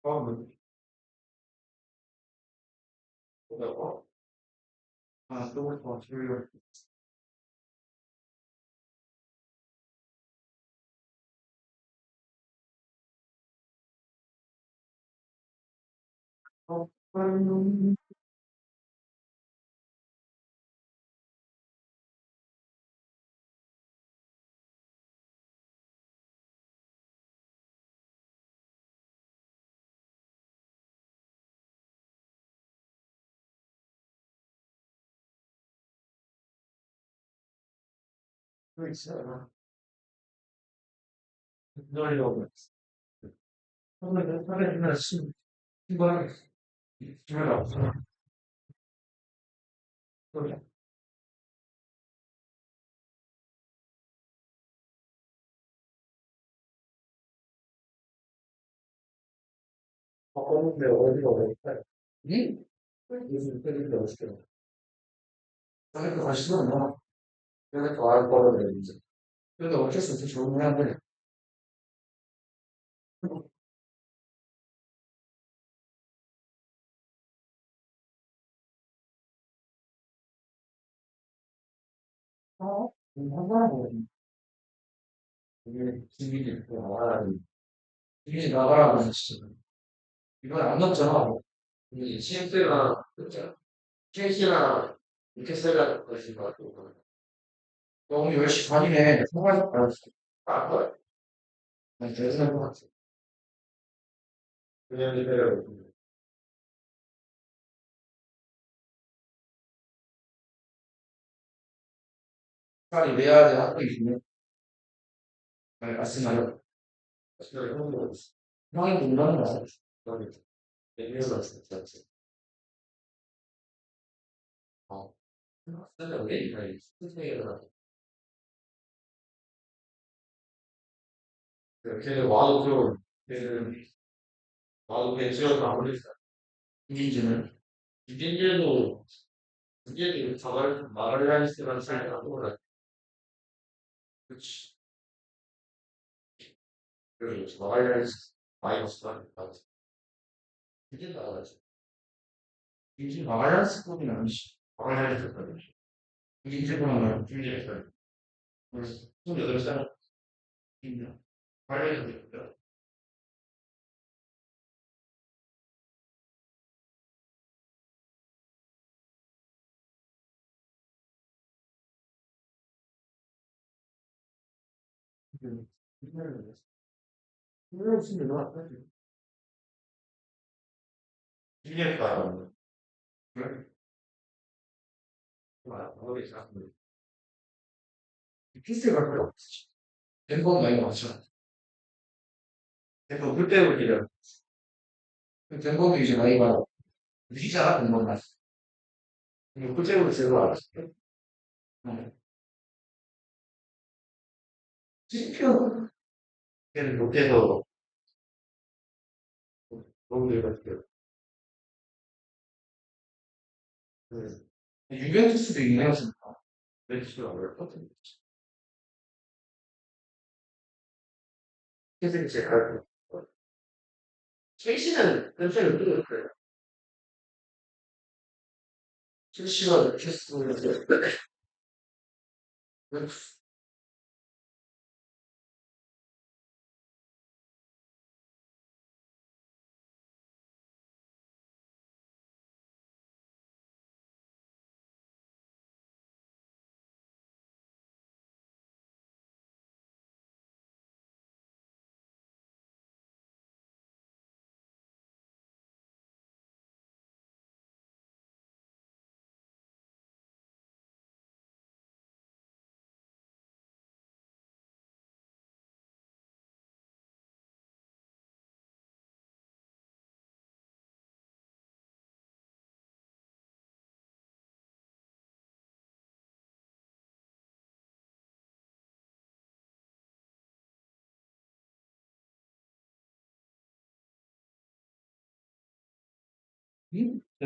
수학은 뭐라고? 아, 또 뭐, 조율. 또 있어요. 놀려고. 하루에 신발을 주면 없어. 그래. 바꿨는데 어디가 어딜까? 응? 무슨 때리는데 어디가? 그러니까 관심은 뭐, 그러니까 알 거라고 이제. 근데 어쩔 수 없이 좋은 사람들. 한번 이게 기밀이 나가라고 했지. 이건 안 넣었잖아. 이 CF가 그죠? CF랑 이렇게 써야 것인 것 같고. 너무 10시 반이네. 통화해서 알았어. 아, 뭐야? 난 대단한 것 같아. 그냥 이대로. 빨리 내야 돼. 학교 있으면. 아니, 말씀하려. 형이 본다는 거 알아. 내려서 진짜. 어. 근데 왜 이래? 선생님이 걔는 와도 좀, 걔는 와도 괜찮아서 아무리 이민지는 이민지도 이민지 자갈 말을 하니까 살려고 그래. 그렇지. 그래서 말을 하니까 마이너스가 나지. 이민지 나가지. 이민지 말을 하는 스포는 아니지. 말을 하니까 그래. 이민지보다는 이민지가 그래. 그래서 28살 이민지 말을 하니까 그래. 이민지 나왔다. 이민지가 그래. 어디 사 피스가 별로 없지. 멤버는 많이 많잖아. 멤버 그때로 기려. 멤버도 이제 나이가 느리잖아, 멤버가. 그때로 제가 알았어. 시켜. 걔는 못해서 너무 늙었어요. 유벤투스도 유명하시니까. 유벤투스가 어렵거든. 그래서 제가 첼시는 전체를 뚫을 거예요. 첼시가 캐스트를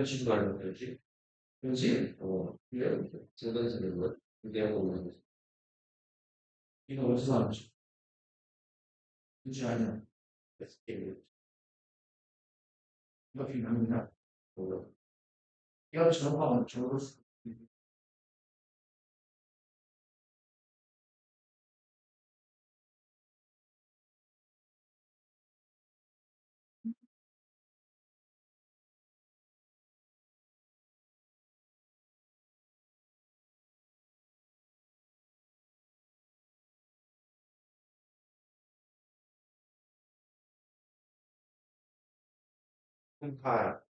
지도 말하는 거지. 그렇지? 이게 전반적인 것. 내가 보는 거. 이거 어디서 나왔지? 그렇지 아니야. 이거 비난이야. 뭐야? 이거 전화하면 적었어. 다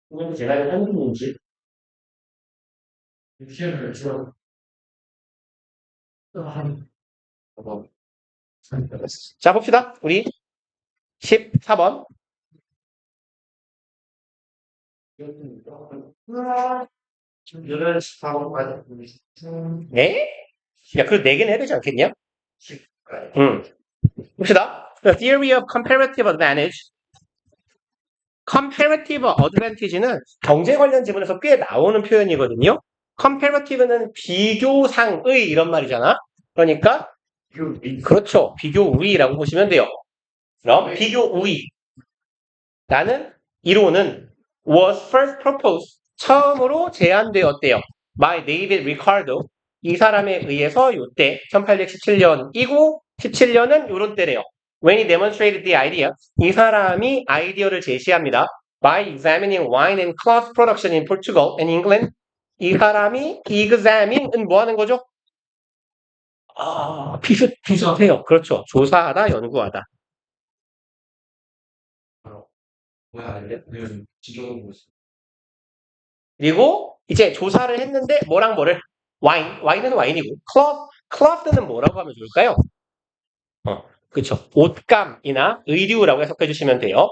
이건 제가 하는 문제. 시험을 좀 자, 봅시다. 우리 14번. 열을 하고 가야 네? 야, 그래도 4개는 해야 되지 않겠냐? 봅시다. The theory of comparative advantage. comparative advantage는 경제 관련 지문에서 꽤 나오는 표현이거든요. comparative는 비교상의 이런 말이잖아. 그러니까 그렇죠. 비교 우위라고 보시면 돼요. 그럼 비교 우위. 라는 이론은 was first proposed. 처음으로 제안되었대요. by David Ricardo. 이 사람에 의해서 요때 1817년이고 17년은 요런 때래요. When he demonstrated the idea. 이 사람이 아이디어를 제시합니다. By examining wine and cloth production in Portugal and England. 이 사람이 examine은 뭐 하는 거죠? 비슷해요. 그렇죠. 조사하다, 연구하다. 뭐야 이래? 지겨운 거 있어. 그리고 이제 조사를 했는데 뭐랑 뭐를? 와인은 와인이고 클로스는 뭐라고 하면 좋을까요? 그렇죠. 옷감이나 의류라고 해석해 주시면 돼요.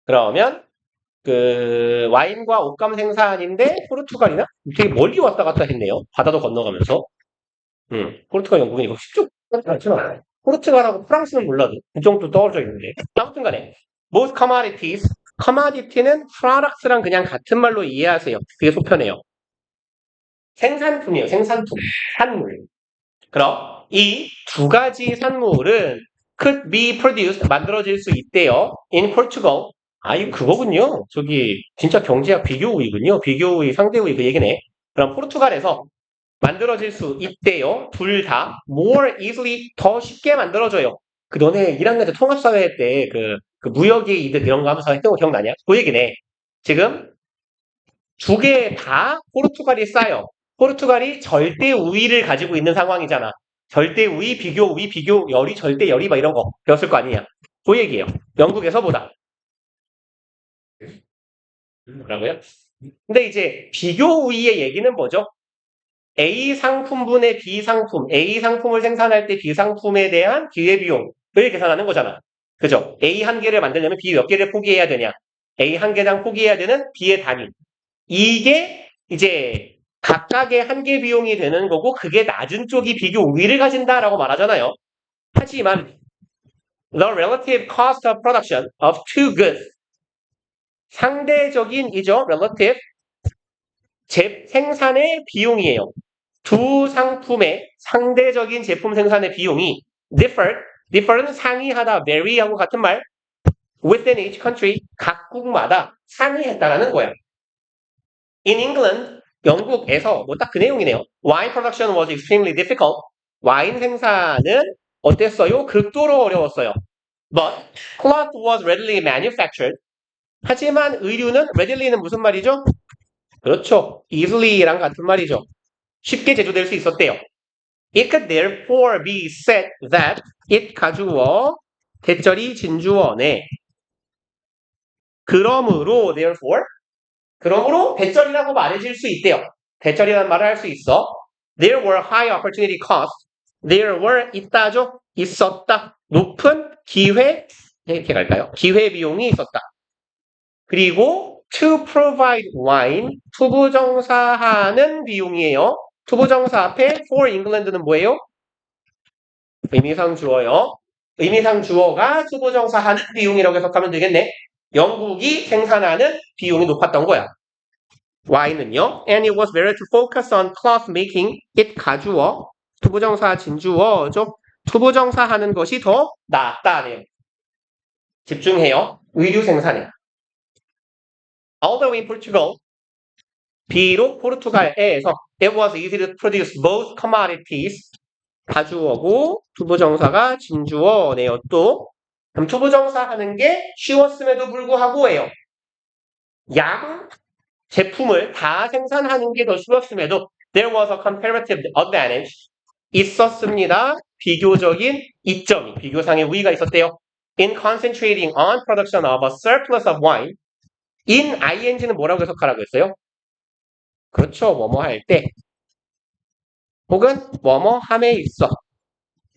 그러면 그 와인과 옷감 생산인데 포르투갈이나 되게 멀리 왔다 갔다 했네요. 바다도 건너가면서. 포르투갈 영국은 이거 쉽지 않지만 포르투갈하고 프랑스는 몰라도 그 정도 떨어져 있는데 아무튼 간에 most commodities commodity는 products랑 그냥 같은 말로 이해하세요. 그게 속편해요. 생산품이에요. 생산품. 산물. 그럼 이 두 가지 산물은 could be produced 만들어질 수 있대요. in Portugal. 이 그거군요. 저기 진짜 경제학 비교우위군요. 비교우위 상대우위 그 얘기네. 그럼 포르투갈에서 만들어질 수 있대요. 둘 다 more easily 더 쉽게 만들어져요. 그 너네 1학년 때 통합사회 때 그 무역의 이득 이런 거 하면서 했던 거 기억나냐? 그 얘기네. 지금 두 개 다 포르투갈이 싸요. 포르투갈이 절대 우위를 가지고 있는 상황이잖아. 절대 우위, 비교 우위, 비교 열이, 절대 열이 막 이런 거 배웠을 거 아니냐. 그 얘기예요. 영국에서보다. 뭐라고요? 근데 이제 비교 우위의 얘기는 뭐죠? A 상품분의 B 상품, A 상품을 생산할 때 B 상품에 대한 기회비용을 계산하는 거잖아. 그죠? A 한 개를 만들려면 B 몇 개를 포기해야 되냐? A 한 개당 포기해야 되는 B의 단위. 이게 이제 각각의 한계 비용이 되는 거고 그게 낮은 쪽이 비교 우위를 가진다라고 말하잖아요. 하지만 the relative cost of production of two goods 상대적인이죠. relative 생산의 비용이에요. 두 상품의 상대적인 제품 생산의 비용이 differ는 상이하다, vary하고 같은 말 within each country 각국마다 상이했다라는 거야. In England, 영국에서 뭐 딱 그 내용이네요. Wine production was extremely difficult. 와인 생산은 어땠어요? 극도로 어려웠어요. But cloth was readily manufactured. 하지만 의류는 readilly는 무슨 말이죠? 그렇죠. easily랑 같은 말이죠. 쉽게 제조될 수 있었대요. It could therefore be said that it 가주어 대절이 진주어네. 그러므로 대절이라고 말해줄 수 있대요. 대절이라는 말을 할 수 있어. There were high opportunity costs. There were 있다죠. 있었다. 높은 기회 이렇게 갈까요? 기회 비용이 있었다. 그리고 to provide wine 투부정사하는 비용이에요. 투부정사 앞에 for England는 뭐예요? 의미상 주어요. 의미상 주어가 투부정사하는 비용이라고 해석하면 되겠네. 영국이 생산하는 비용이 높았던 거야. Y는요. And it was better to focus on cloth making. it 가주어, 투부정사 진주어죠. 투부정사 하는 것이 더 낫다네요. 집중해요. 의류 생산에. Although in Portugal, 비록 포르투갈에서 it was easy to produce both commodities. 가주어고 투부정사가 진주어네요. 또 그럼 투부정사 하는 게 쉬웠음에도 불구하고예요. 양 제품을 다 생산하는 게 더 쉬웠음에도 there was a comparative advantage. 있었습니다. 비교적인 이점이, 비교상의 우위가 있었대요. In concentrating on production of a surplus of wine. in ing는 뭐라고 해석하라고 했어요? 그렇죠. 뭐뭐 할 때. 혹은 뭐뭐 함에 있어.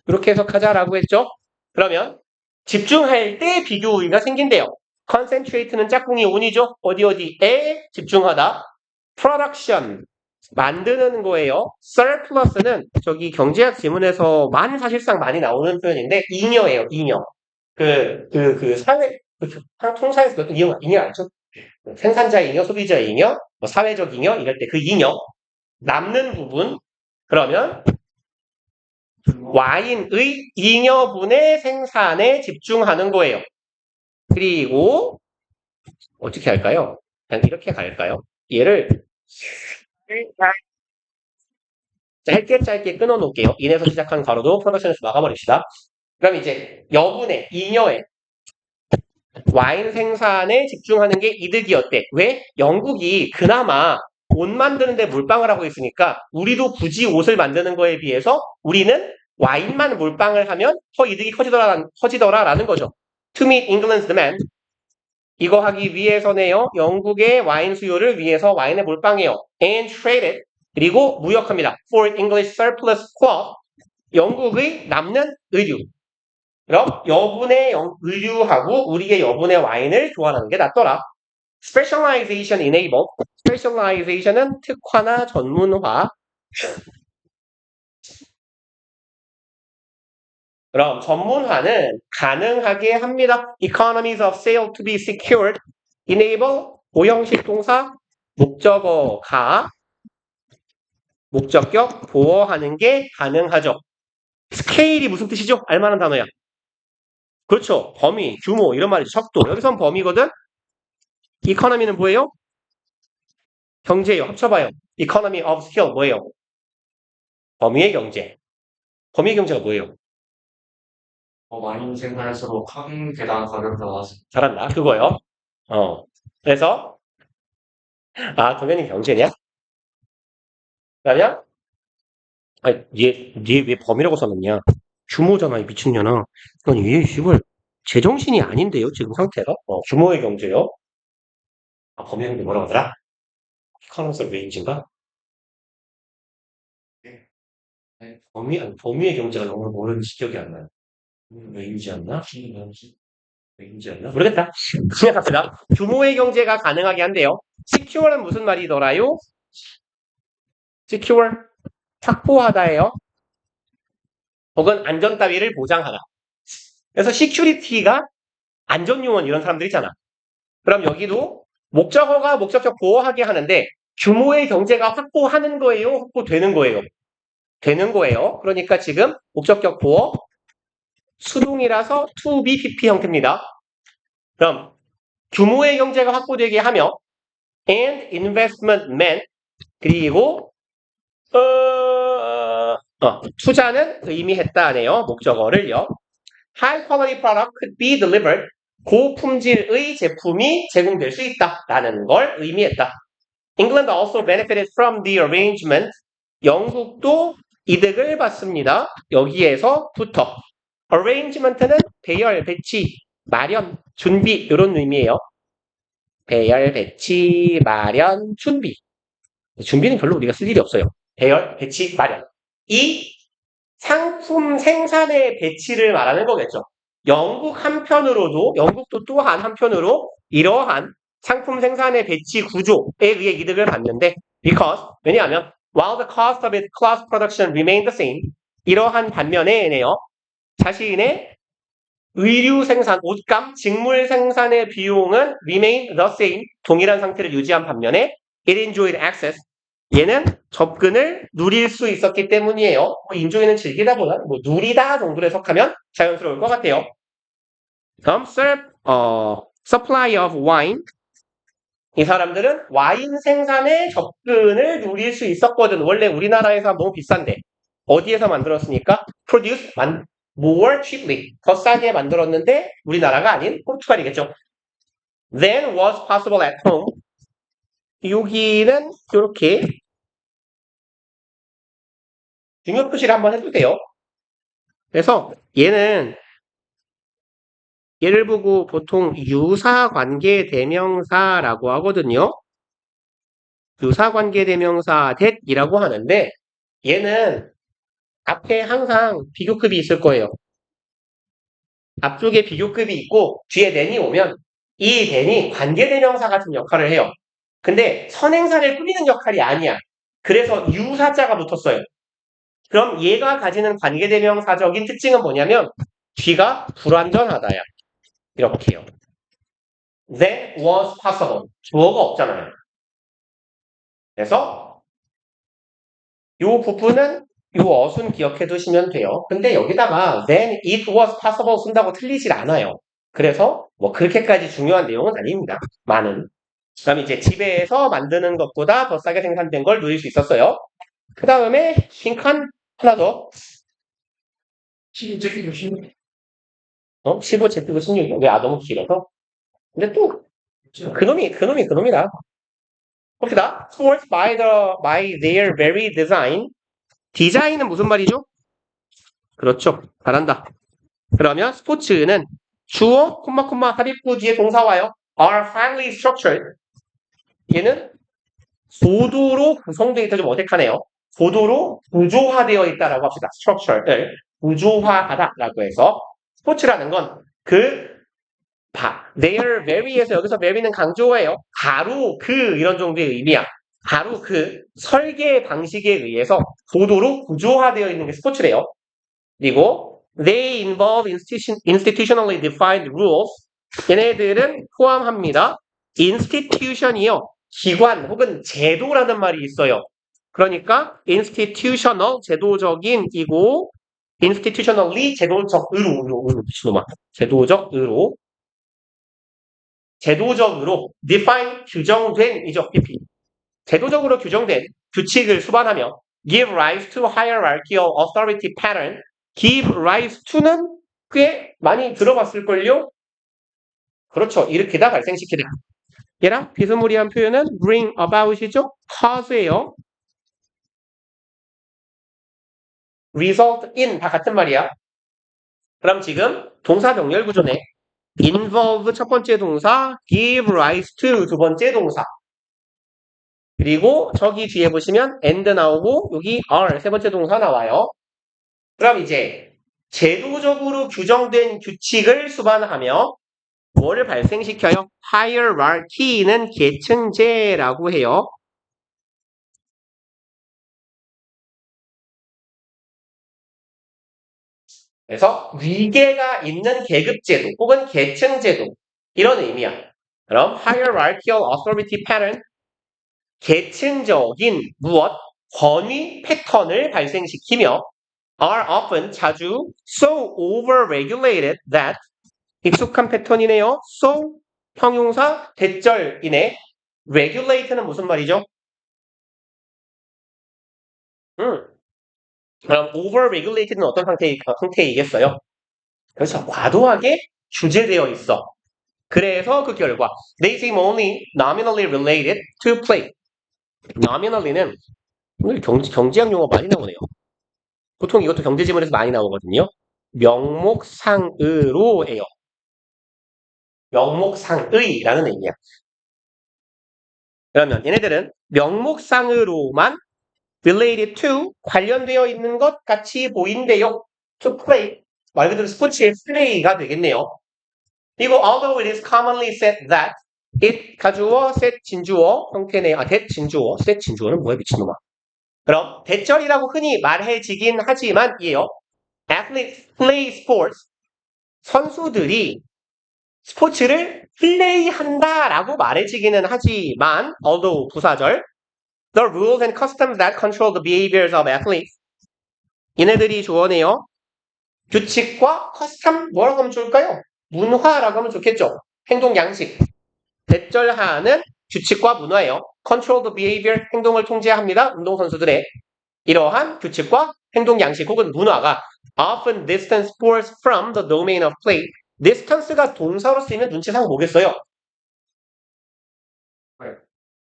이렇게 해석하자라고 했죠. 그러면 집중할 때 비교 우위가 생긴대요. concentrate는 짝꿍이 on이죠. 어디에 집중하다. production 만드는 거예요. surplus는 저기 경제학 지문에서 사실상 많이 나오는 표현인데 잉여예요. 잉여. 사회 통사에서 어떤 잉여 알죠? 생산자의 잉여, 소비자의 잉여, 뭐 사회적 잉여 이럴 때 그 잉여 남는 부분 그러면 와인의 잉여분의 생산에 집중하는 거예요. 그리고 어떻게 할까요? 그냥 이렇게 갈까요? 얘를 짧게 끊어 놓을게요. 인에서 시작한 괄호도 프로덕션에서 막아버립시다. 그럼 이제 여분의 잉여의 와인 생산에 집중하는 게 이득이었대. 왜? 영국이 그나마 옷 만드는데 몰빵을 하고 있으니까 우리도 굳이 옷을 만드는 거에 비해서 우리는 와인만 몰빵을 하면 더 이득이 커지더라라는 거죠. To meet England's demand. 이거 하기 위해서네요. 영국의 와인 수요를 위해서 와인에 몰빵해요. And trade it. 그리고 무역합니다. For English surplus cloth. 영국의 남는 의류. 그럼 여분의 의류하고 우리의 여분의 와인을 교환하는 게 낫더라. Specialization enable. Specialization은 특화나 전문화. 그럼 전문화는 가능하게 합니다. Economies of scale to be secured. Enable 고형식 동사 목적어가 목적격 보호하는 게 가능하죠. 스케일이 무슨 뜻이죠? 알만한 단어야. 그렇죠. 범위, 규모 이런 말이죠. 척도. 여기선 범위거든. 이코노미는 뭐예요? 경제예요. 합쳐봐요. Economy of scale 뭐예요? 범위의 경제. 범위의 경제가 뭐예요? 와인 생산할수록 한 개당 가격이 나와서 잘한다. 그거요. 그래서 동현이 경제냐? 그러면 얘 왜 범위라고 써놨냐? 규모잖아, 이 미친년아. 아니, 얘 씨발 제정신이 아닌데요, 지금 상태가? 규모의 경제요. 범위의 경제 뭐라고 하더라? 이코노미스 레인지인가? 범위의 경제가 너무 모르는지 기억이 안 나요. 레인지였나? 레인지였나? 모르겠다. 그냥 갑시다. 규모의 경제가 가능하게 한대요. secure는 무슨 말이더라요? secure 확보하다예요. 혹은 안전 따위를 보장하다. 그래서 security가 안전 요원 이런 사람들 있잖아. 그럼 여기도 목적어가 목적격 보호하게 하는데 규모의 경제가 확보하는 거예요? 확보되는 거예요? 되는 거예요. 그러니까 지금 목적격 보호 수동이라서 to be pp 형태입니다. 그럼 규모의 경제가 확보되게 하며 and investment meant 그리고 투자는 의미했다 하네요. 목적어를요. High quality product could be delivered. 고품질의 제품이 제공될 수 있다라는 걸 의미했다. England also benefited from the arrangement. 영국도 이득을 받습니다. 여기에서부터. arrangement는 배열, 배치, 마련, 준비 이런 의미예요. 배열, 배치, 마련, 준비. 준비는 별로 우리가 쓸 일이 없어요. 배열, 배치, 마련. 이 상품 생산의 배치를 말하는 거겠죠. 영국도 또한 한편으로 이러한 상품 생산의 배치 구조에 의해 이득을 받는데 왜냐하면 while the cost of its cloth production remained the same 이러한 반면에네요. 자신의 의류 생산, 옷감, 직물 생산의 비용은 remain the same 동일한 상태를 유지한 반면에 it enjoyed access 얘는 접근을 누릴 수 있었기 때문이에요. enjoy는 즐기다보다 누리다 정도로 해석하면 자연스러울 것 같아요. 다음 supply of wine 이 사람들은 와인 생산에 접근을 누릴 수 있었거든. 원래 우리나라에서 너무 비싼데 어디에서 만들었으니까 produce more cheaply 더 싸게 만들었는데 우리나라가 아닌 포르투갈이겠죠. Then was possible at home. 여기는 이렇게 중요 표시를 한번 해주세요. 그래서 얘는 얘를 보고 보통 유사관계대명사라고 하거든요. 유사관계대명사 that이라고 하는데 얘는 앞에 항상 비교급이 있을 거예요. 앞쪽에 비교급이 있고 뒤에 then이 오면 이 then이 관계대명사 같은 역할을 해요. 근데 선행사를 꾸미는 역할이 아니야. 그래서 유사자가 붙었어요. 그럼 얘가 가지는 관계대명사적인 특징은 뭐냐면 뒤가 불완전하다야. 이렇게요. That was possible. 주어가 없잖아요. 그래서 이 부분은 이 어순 기억해 두시면 돼요. 근데 여기다가 then it was possible 쓴다고 틀리질 않아요. 그래서 뭐 그렇게까지 중요한 내용은 아닙니다. 많은. 그럼 이제 집에서 만드는 것보다 더 싸게 생산된 걸 누릴 수 있었어요. 그 다음에 빈칸 하나 더. 12제 16. 15 제피고 16. 왜 너무 길어서? 근데 또 그놈이다. 봅시다. Sports by their very design. 디자인은 무슨 말이죠? 그렇죠. 잘한다. 그러면 스포츠는 주어, 콤마, 뒤에 동사 와요. are highly structured. 얘는 고도로 구성되어 있다. 좀 어색하네요. 고도로 구조화되어 있다라고 합시다. structure를 구조화하다라고 해서 스포츠라는 건 their very에서 여기서 very는 강조어예요. 바로 이런 정도의 의미야. 바로 설계 방식에 의해서 고도로 구조화되어 있는 게 스포츠래요. 그리고 they involve institutionally defined rules. 얘네들은 포함합니다. institution이요. 기관 혹은 제도라는 말이 있어요. 그러니까 institutional 제도적인 이고 institutionally 제도적으로 미친놈아. 제도적으로 define 규정된 이죠. PP. 제도적으로 규정된 규칙을 수반하며 give rise to hierarchical authority pattern. give rise to는 꽤 많이 들어봤을걸요? 그렇죠. 일으키다, 발생시키다. 얘랑 비스무리한 표현은 bring about이죠? cause예요. result in 다 같은 말이야. 그럼 지금 동사 병렬 구조네. involve 첫 번째 동사, give rise to 두 번째 동사. 그리고 저기 뒤에 보시면 and 나오고 여기 are 세 번째 동사 나와요. 그럼 이제 제도적으로 규정된 규칙을 수반하며 뭐를 발생시켜요? hierarchy는 계층제라고 해요. 그래서 위계가 있는 계급제도 혹은 계층제도 이런 의미야. 그럼 hierarchical authority pattern 계층적인 무엇? 권위 패턴을 발생시키며 are often 자주 so overregulated that 익숙한 패턴이네요. so 형용사 대절이네. regulate는 무슨 말이죠? 그럼 overregulated는 어떤 상태이겠어요? 그렇죠. 과도하게 규제되어 있어. 그래서 그 결과 they seem only nominally related to play. nominally는 오늘 경제학 용어 많이 나오네요. 보통 이것도 경제지문에서 많이 나오거든요. 명목상의로예요. 명목상의라는 의미야. 그러면 얘네들은 명목상으로만 related to 관련되어 있는 것 같이 보인대요. to play 말 그대로 스포츠의 play가 되겠네요. 그리고 although it is commonly said that it 가주어, set 진주어 형태네요. that 진주어, set 진주어는 뭐야 미친놈아. 그럼 대절이라고 흔히 말해지긴 하지만 이에요. athletes play sports 선수들이 스포츠를 플레이한다라고 말해지기는 하지만 although 부사절 the rules and customs that control the behaviors of athletes 얘네들이 주어네요. 규칙과 커스텀 뭐라고 하면 좋을까요? 문화라고 하면 좋겠죠. 행동 양식. 대절하는 규칙과 문화예요. control the behavior 행동을 통제합니다. 운동선수들의 이러한 규칙과 행동 양식 혹은 문화가 often distance sports from the domain of play. distance가 동사로 쓰이면 눈치상 뭐겠어요?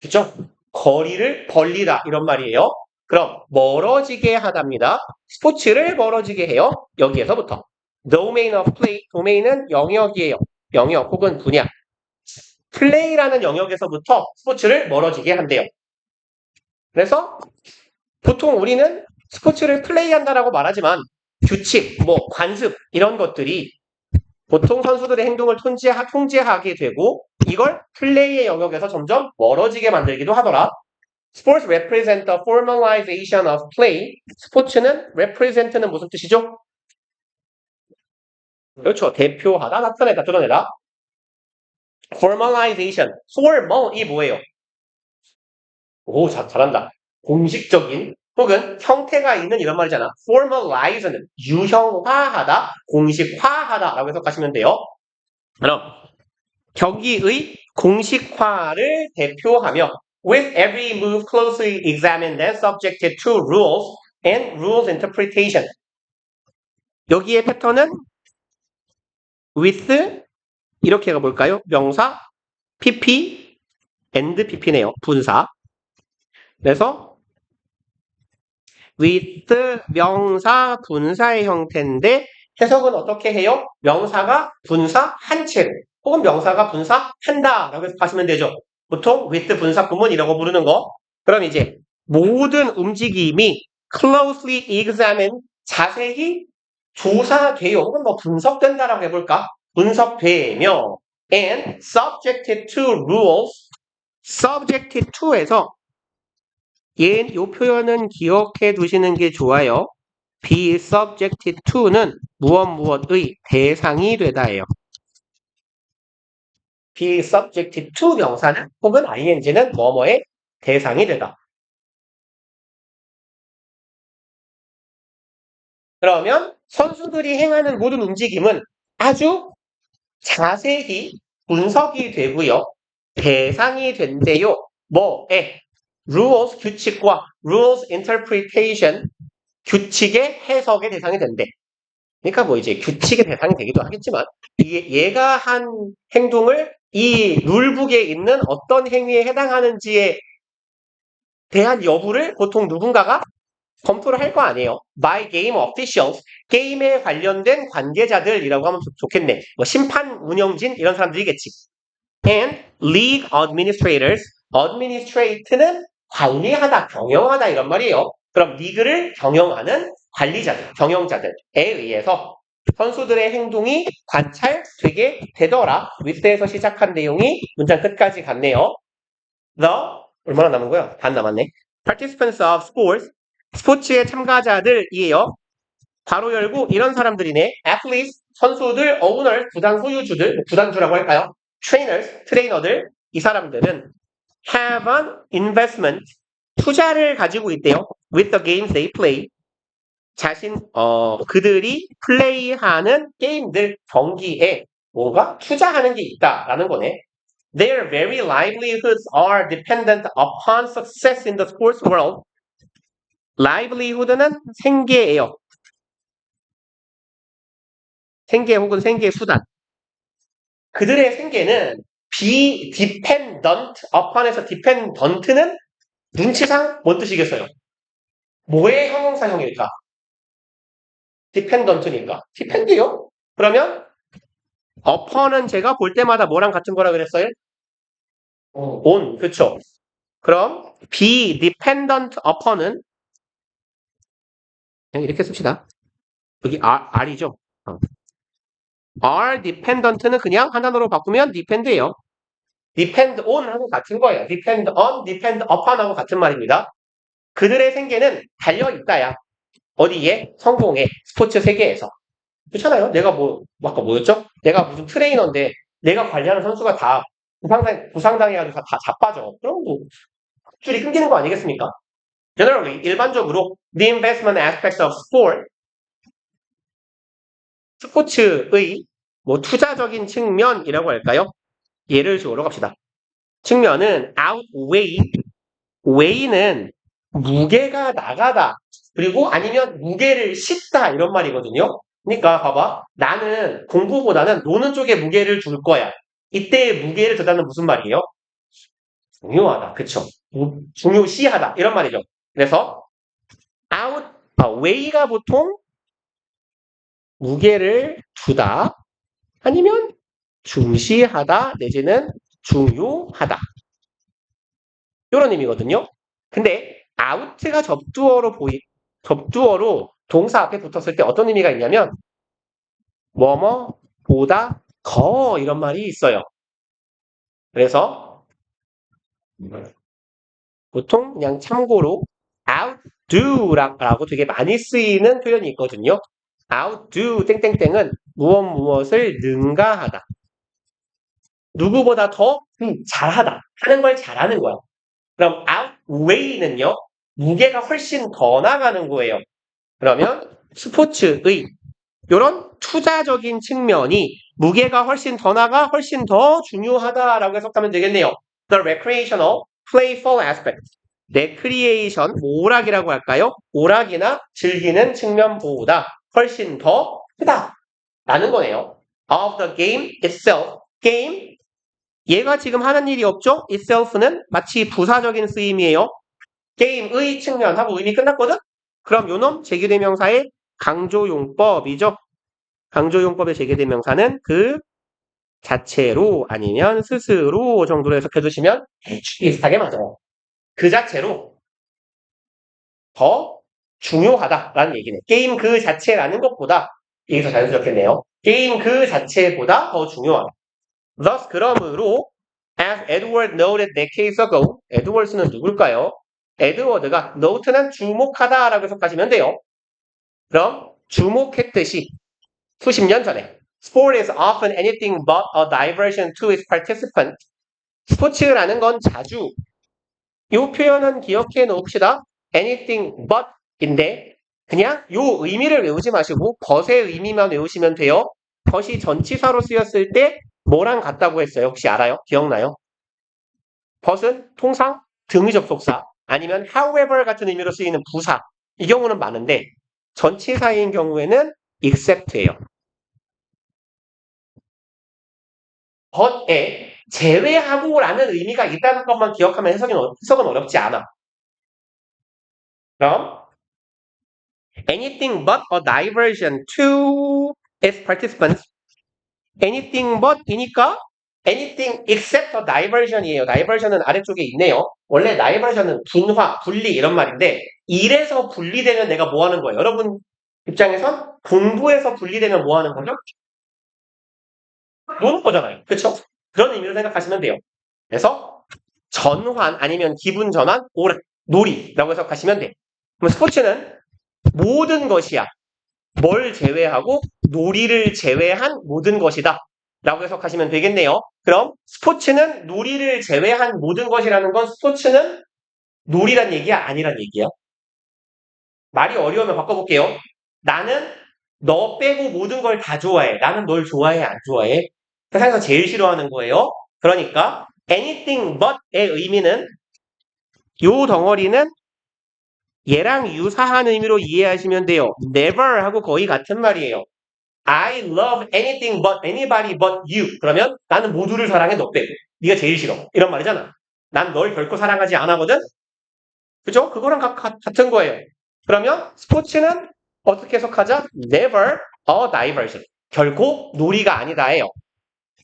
그쵸? 거리를 벌리다 이런 말이에요. 그럼 멀어지게 하답니다. 스포츠를 멀어지게 해요. 여기에서부터. domain of play, 도메인은 영역이에요. 영역 혹은 분야. 플레이라는 영역에서부터 스포츠를 멀어지게 한대요. 그래서 보통 우리는 스포츠를 플레이한다라고 말하지만 규칙, 뭐 관습 이런 것들이 보통 선수들의 행동을 통제하게 되고 이걸 플레이의 영역에서 점점 멀어지게 만들기도 하더라. Sports represent the formalization of play. 스포츠는 represent는 무슨 뜻이죠? 그렇죠. 대표하다, 나타내다, 드러내다. formalization, formal이 뭐예요? 오, 잘한다. 공식적인 혹은 형태가 있는 이런 말이잖아. formalize는 유형화하다, 공식화하다라고 해석하시면 돼요. 그럼 경기의 공식화를 대표하며 with every move closely examined and subjected to rules and rules interpretation. 여기의 패턴은 with 이렇게 가볼까요? 명사, pp, and pp네요. 분사. 그래서 with 명사, 분사의 형태인데 해석은 어떻게 해요? 명사가 분사 한 채로 혹은 명사가 분사 한다라고 해석하시면 되죠. 보통 with 분사 구문이라고 부르는 거. 그럼 이제 모든 움직임이 closely examine 자세히 조사돼요. 혹은 뭐 분석된다라고 해볼까? 분석되며 and subjected to rules subjected to에서 요 표현은 기억해 두시는 게 좋아요. be subjected to는 무엇의 대상이 되다예요. be subjected to 명사는 혹은 ing는 뭐뭐의 대상이 되다. 그러면 선수들이 행하는 모든 움직임은 아주 자세히 분석이 되고요. 대상이 된대요. 뭐에? rules, 규칙과 rules interpretation, 규칙의 해석의 대상이 된대. 그러니까 뭐 이제 규칙의 대상이 되기도 하겠지만 얘가 한 행동을 이 룰북에 있는 어떤 행위에 해당하는지에 대한 여부를 보통 누군가가 검토를 할 거 아니에요. by game officials, 게임에 관련된 관계자들이라고 하면 좋겠네. 뭐 심판 운영진 이런 사람들이겠지. and league administrators, administrate는 관리하다, 경영하다 이런 말이에요. 그럼 리그를 경영하는 관리자들, 경영자들에 의해서 선수들의 행동이 관찰되게 되더라. 윗대에서 시작한 내용이 문장 끝까지 갔네요. The 얼마나 남은 거야? 반 남았네. Participants of sports, 스포츠의 참가자들이에요. 바로 열고 이런 사람들이네. athletes, 선수들, owners, 구단 소유주들, 구단주라고 할까요? trainers, 트레이너들, 이 사람들은 have an investment, 투자를 가지고 있대요. with the games they play. 그들이 플레이하는 게임들, 경기에 뭔가 투자하는 게 있다라는 거네. Their very livelihoods are dependent upon success in the sports world. livelihood는 생계예요. 생계 혹은 생계 수단. 그들의 생계는 be dependent upon에서 dependent는 눈치상 뭔 뜻이겠어요? 뭐의 형용사형일까? dependent니까. depend요? 그러면 upon은 제가 볼 때마다 뭐랑 같은 거라 그랬어요? on, 그쵸? 그럼 be dependent upon은 그냥 이렇게 씁시다. 여기 R이죠? are dependent는 그냥 한 단어로 바꾸면 depend예요. depend on하고 같은 거예요. depend on, depend upon하고 같은 말입니다. 그들의 생계는 달려있다야. 어디에? 성공에. 스포츠 세계에서. 그렇잖아요. 내가 아까 뭐였죠? 내가 무슨 트레이너인데 내가 관리하는 선수가 다 부상당해가지고 다 자빠져. 그럼 뭐 줄이 끊기는 거 아니겠습니까? Generally, 일반적으로 the investment aspect of sport, 스포츠의 뭐 투자적인 측면이라고 할까요? 예를 주어로 갑시다. 측면은 outweigh, weigh는 무게가 나가다, 그리고 아니면 무게를 싣다 이런 말이거든요. 그러니까 봐봐. 나는 공부보다는 노는 쪽에 무게를 둘 거야. 이때 무게를 두다는 무슨 말이에요? 중요하다. 그쵸? 중요시하다. 이런 말이죠. 그래서 weigh가 보통 무게를 두다 아니면 중시하다 내지는 중요하다. 이런 의미거든요. 근데 out가 접두어로 동사 앞에 붙었을 때 어떤 의미가 있냐면 뭐뭐 보다 더 이런 말이 있어요. 그래서 보통 그냥 참고로 outdo라고 되게 많이 쓰이는 표현이 있거든요. outdo 땡땡땡은 무엇을 능가하다. 누구보다 더 잘하다. 하는 걸 잘하는 거야. 그럼 outweigh는요. 무게가 훨씬 더 나가는 거예요. 그러면 스포츠의 이런 투자적인 측면이 무게가 훨씬 더 나가 훨씬 더 중요하다라고 해석하면 되겠네요. The recreational, playful aspect. 레크리에이션, 오락이라고 할까요? 오락이나 즐기는 측면보다 훨씬 더 크다. 라는 거네요. Of the game itself. 게임, 얘가 지금 하는 일이 없죠? itself는 마치 부사적인 쓰임이에요. 게임의 측면하고 의미 끝났거든? 그럼 요놈 제기대명사의 강조용법이죠. 강조용법의 제기대명사는 그 자체로 아니면 스스로 정도로 해석해 두시면 비슷하게 맞아요. 그 자체로 더 중요하다라는 얘기네. 게임 그 자체라는 것보다 여기서 자연스럽겠네요. 게임 그 자체보다 더 중요하다. Thus 그러므로 as Edward noted decades ago, 에드워드는 누굴까요? 에드워드가 note는 주목하다라고 해석하시면 돼요. 그럼 주목했듯이 수십 년 전에 Sport is often anything but a diversion to its participants. 스포츠라는 건 자주 이 표현은 기억해 놓읍시다. anything but인데 그냥 요 의미를 외우지 마시고 but의 의미만 외우시면 돼요. but이 전치사로 쓰였을 때 뭐랑 같다고 했어요? 혹시 알아요? 기억나요? but은 통상 등의 접속사 아니면 however 같은 의미로 쓰이는 부사 이 경우는 많은데 전치사인 경우에는 except예요. but에 제외하고라는 의미가 있다는 것만 기억하면 해석은 어렵지 않아. 그럼 anything but a diversion to its participants. anything but이니까 anything except a diversion이에요. diversion은 아래쪽에 있네요. 원래 diversion은 분화, 분리 이런 말인데 이래서 분리되면 내가 뭐 하는 거예요? 여러분 입장에선 공부에서 분리되면 뭐 하는 거죠? 노는 거잖아요. 그렇죠? 그런 의미로 생각하시면 돼요. 그래서 전환 아니면 기분 전환, 오락, 놀이라고 해석하시면 돼. 그럼 스포츠는 모든 것이야. 뭘 제외하고 놀이를 제외한 모든 것이다. 라고 해석하시면 되겠네요. 그럼 스포츠는 놀이를 제외한 모든 것이라는 건 스포츠는 놀이란 얘기야? 아니란 얘기야? 말이 어려우면 바꿔볼게요. 나는 너 빼고 모든 걸 다 좋아해. 나는 널 좋아해? 안 좋아해? 세상에서 제일 싫어하는 거예요. 그러니까 anything but의 의미는 요 덩어리는 얘랑 유사한 의미로 이해하시면 돼요. never 하고 거의 같은 말이에요. I love anything but anybody but you. 그러면 나는 모두를 사랑해 너 빼고. 네가 제일 싫어. 이런 말이잖아. 난 널 결코 사랑하지 않거든. 그죠? 그거랑 같은 거예요. 그러면 스포츠는 어떻게 해석하자? Never a diversion. 결코 놀이가 아니다예요.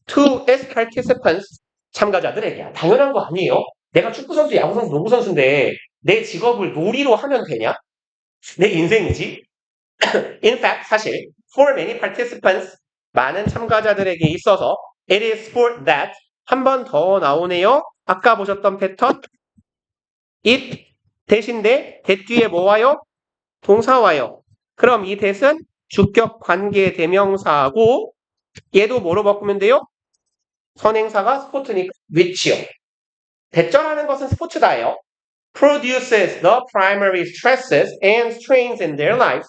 To its participants. 참가자들에게. 당연한 거 아니에요. 내가 축구선수, 야구선수, 농구선수인데 내 직업을 놀이로 하면 되냐? 내 인생이지. In fact, 사실 for many participants, 많은 참가자들에게 있어서 it is sport that 한 번 더 나오네요. 아까 보셨던 패턴 it 대신데 that 뒤에 뭐 와요? 동사 와요. 그럼 이 that은 주격 관계 대명사하고 얘도 뭐로 바꾸면 돼요? 선행사가 스포츠니까 which요. 대절하는 것은 스포츠다예요. produces the primary stresses and strains in their lives.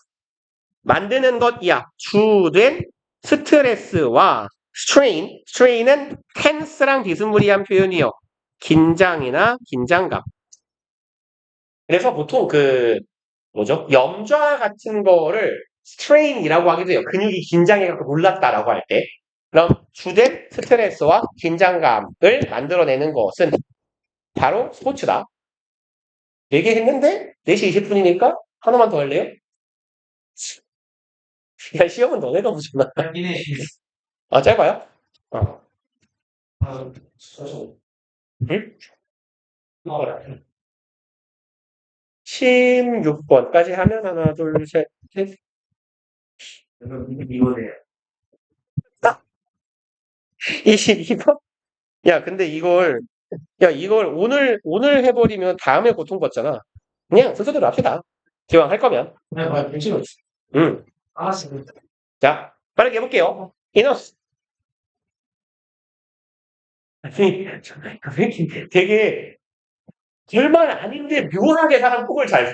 만드는 것이야. 주된 스트레스와 strain은 tense랑 비스무리한 표현이요. 긴장이나 긴장감. 그래서 보통 뭐죠? 염좌 같은 거를 strain이라고 하기도 해요. 근육이 긴장해갖고 놀랐다라고 할 때. 그럼 주된 스트레스와 긴장감을 만들어내는 것은 바로 스포츠다. 얘기했는데 4시 20분이니까 하나만 더 할래요? 야, 시험은 너네가 보잖아. 이네. 아, 짧아요? 어. 아, 저, 응? 16번까지 하면 하나, 둘, 셋, 셋. 이거네요. 22번? 야, 근데 이걸 오늘 해버리면 다음에 고통받잖아. 그냥 순서대로 합시다. 기왕 할 거면. 네, 아, 괜찮아. 응. 알았습니다. 자, 빠르게 해볼게요. 이너스. 되게 별말 아닌데 묘하게 사람 톡을 잘.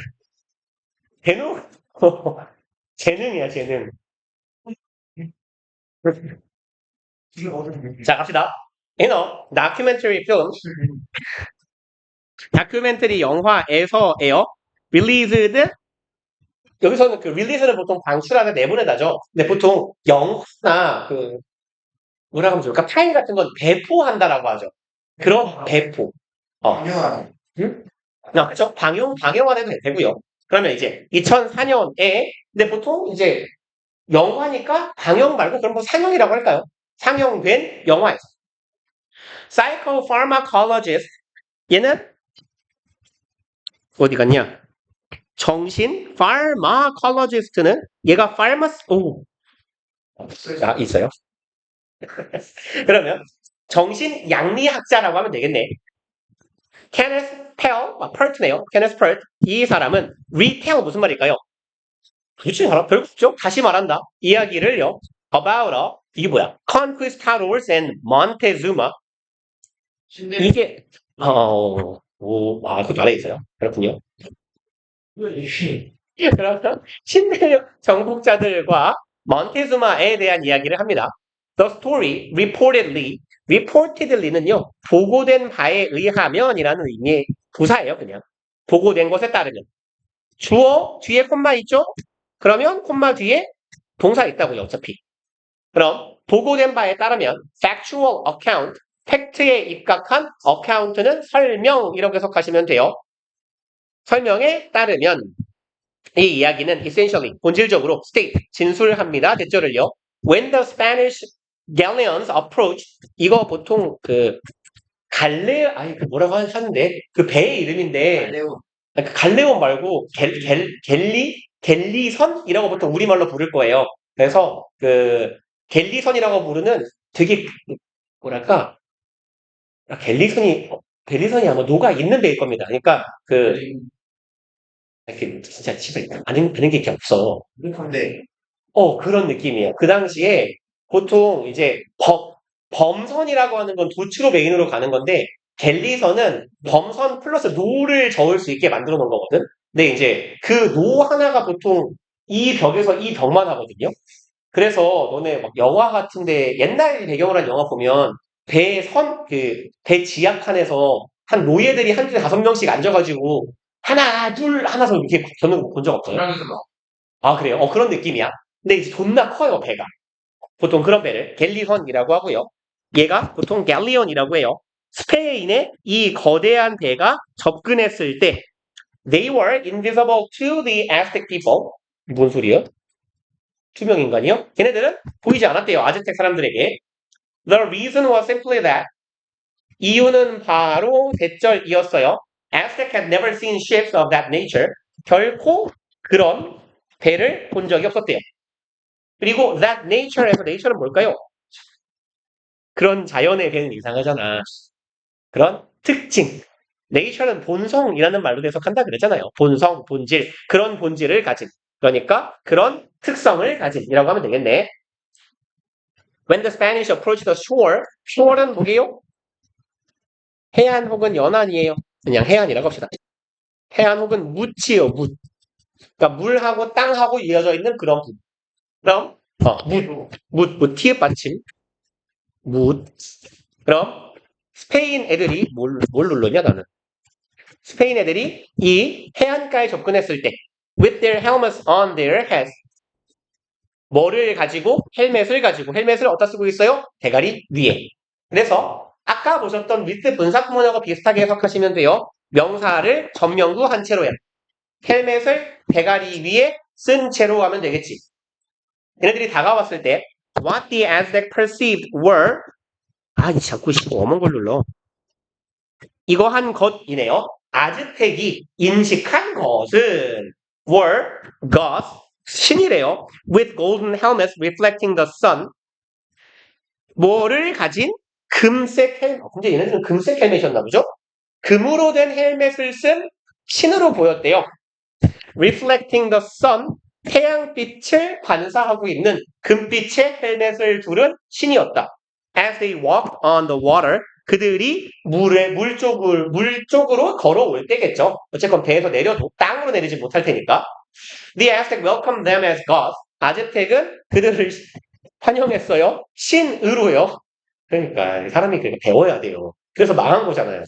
재능? 재능이야, 재능. 자, 갑시다. 다큐멘터리 필름. 다큐멘터리 영화에서예요. released. 여기서는 그 release는 보통 방출하는 내보내다죠. 근데 보통 영화나 뭐라 하면 좋을까? 파일 같은 건 배포한다라고 하죠. 그런 배포. 당연하네. 응? 그렇죠? 방영화돼도 되고요. 그러면 이제 2004년에 근데 보통 이제 영화니까 방영 말고 그럼 뭐 상영이라고 할까요? 상영된 영화에서. Psychopharmacologist 얘는 어디 갔냐? 정신 pharmacologist는 얘가 있어요. 그러면 정신 양리학자라고 하면 되겠네. Kenneth Pert네요. Kenneth Pert. 이 사람은 retell 무슨 말일까요? 그렇지, 별거 없죠. 다시 말한다. 이야기를요. About 이게 뭐야? Conquistadors and Montezuma. 신내. 이게 그것도 안에 있어요. 그렇군요. 그러면 신대륙 정복자들과 몬테즈마에 대한 이야기를 합니다. The story reportedly는요, 보고된 바에 의하면이라는 의미의 부사예요, 그냥. 보고된 것에 따르면. 주어 뒤에 콤마 있죠? 그러면 콤마 뒤에 동사 있다고요, 어차피. 그럼 보고된 바에 따르면 factual account, 팩트에 입각한 account는 설명이라고 해석하시면 돼요. 설명에 따르면 이 이야기는 essentially, 본질적으로 state, 진술합니다. 대절을요. When the Spanish galleons approached, 이거 보통 뭐라고 하는데, 그 배의 이름인데, 레오. 그 갈레온 말고, 갤리선이라고 보통 우리말로 부를 거예요. 그래서, 갤리선이라고 부르는 되게, 뭐랄까, 갤리선이 아마 녹아 있는 데일 겁니다. 그러니까, 진짜 집에 아는 게 이렇게 없어. 그런데 그런 느낌이에요. 그 당시에 보통 이제 범선이라고 하는 건 도추로 메인으로 가는 건데 갤리선은 범선 플러스 노를 저을 수 있게 만들어 놓은 거거든. 근데 이제 그 노 하나가 보통 이 벽에서 이 벽만 하거든요. 그래서 너네 막 영화 같은데 옛날 배경으로 한 영화 보면 배 지하칸에서 한 노예들이 한 줄에 5명씩 앉아가지고 하나 둘 하나서 이렇게 걷는 거 본 적 없어요? 사랑에서 막 아, 그래요? 그런 느낌이야. 근데 이제 존나 커요, 배가. 보통 그런 배를 갤리선이라고 하고요. 얘가 보통 갤리온이라고 해요. 스페인에 이 거대한 배가 접근했을 때 They were invisible to the Aztec people. 뭔 소리예요? 투명 인간이요? 걔네들은 보이지 않았대요, 아즈텍 사람들에게. The reason was simply that 이유는 바로 대절이었어요. Aztec had never seen ships of that nature. 결코 그런 배를 본 적이 없었대요. 그리고 that nature에서 nature는 뭘까요? 그런 자연의 배는 이상하잖아. 그런 특징. nature는 본성이라는 말로 해석한다 그랬잖아요. 본성, 본질. 그런 본질을 가진. 그러니까 그런 특성을 가진이라고 하면 되겠네. When the Spanish approached the shore, shore는 뭐게요? 해안 혹은 연안이에요. 그냥 해안이라고 합시다. 해안 혹은 묻이요, 묻. 그러니까 물하고 땅하고 이어져 있는 그런 부. 그럼 티읕 받침. 묻. 그럼 스페인 애들이 뭘 누르냐 나는. 스페인 애들이 이 해안가에 접근했을 때 with their helmets on their heads. 뭐를 가지고? 헬멧을 가지고. 헬멧을 어디다 쓰고 있어요? 대가리 위에. 그래서 아까 보셨던 with 분사구문하고 비슷하게 해석하시면 돼요. 명사를 전명구 한 채로 해. 헬멧을 대가리 위에 쓴 채로 하면 되겠지. 얘네들이 다가왔을 때 what the Aztec perceived were 이 자꾸 어머한 걸 눌러. 이거 한 것이네요. 아즈텍이 인식한 것은 were gods 신이래요. with golden helmets reflecting the sun. 뭐를 가진 금색 헬멧. 근데 얘네들은 금색 헬멧이었나 보죠? 금으로 된 헬멧을 쓴 신으로 보였대요. reflecting the sun. 태양빛을 반사하고 있는 금빛의 헬멧을 두른 신이었다. As they walked on the water. 그들이 물 쪽으로 걸어올 때겠죠. 어쨌건 배에서 내려도 땅으로 내리지 못할 테니까. The Aztec welcomed them as gods. 아즈텍은 그들을 환영했어요. 신으로요. 그러니까 사람이 그렇게 배워야 돼요. 그래서 망한 거잖아요.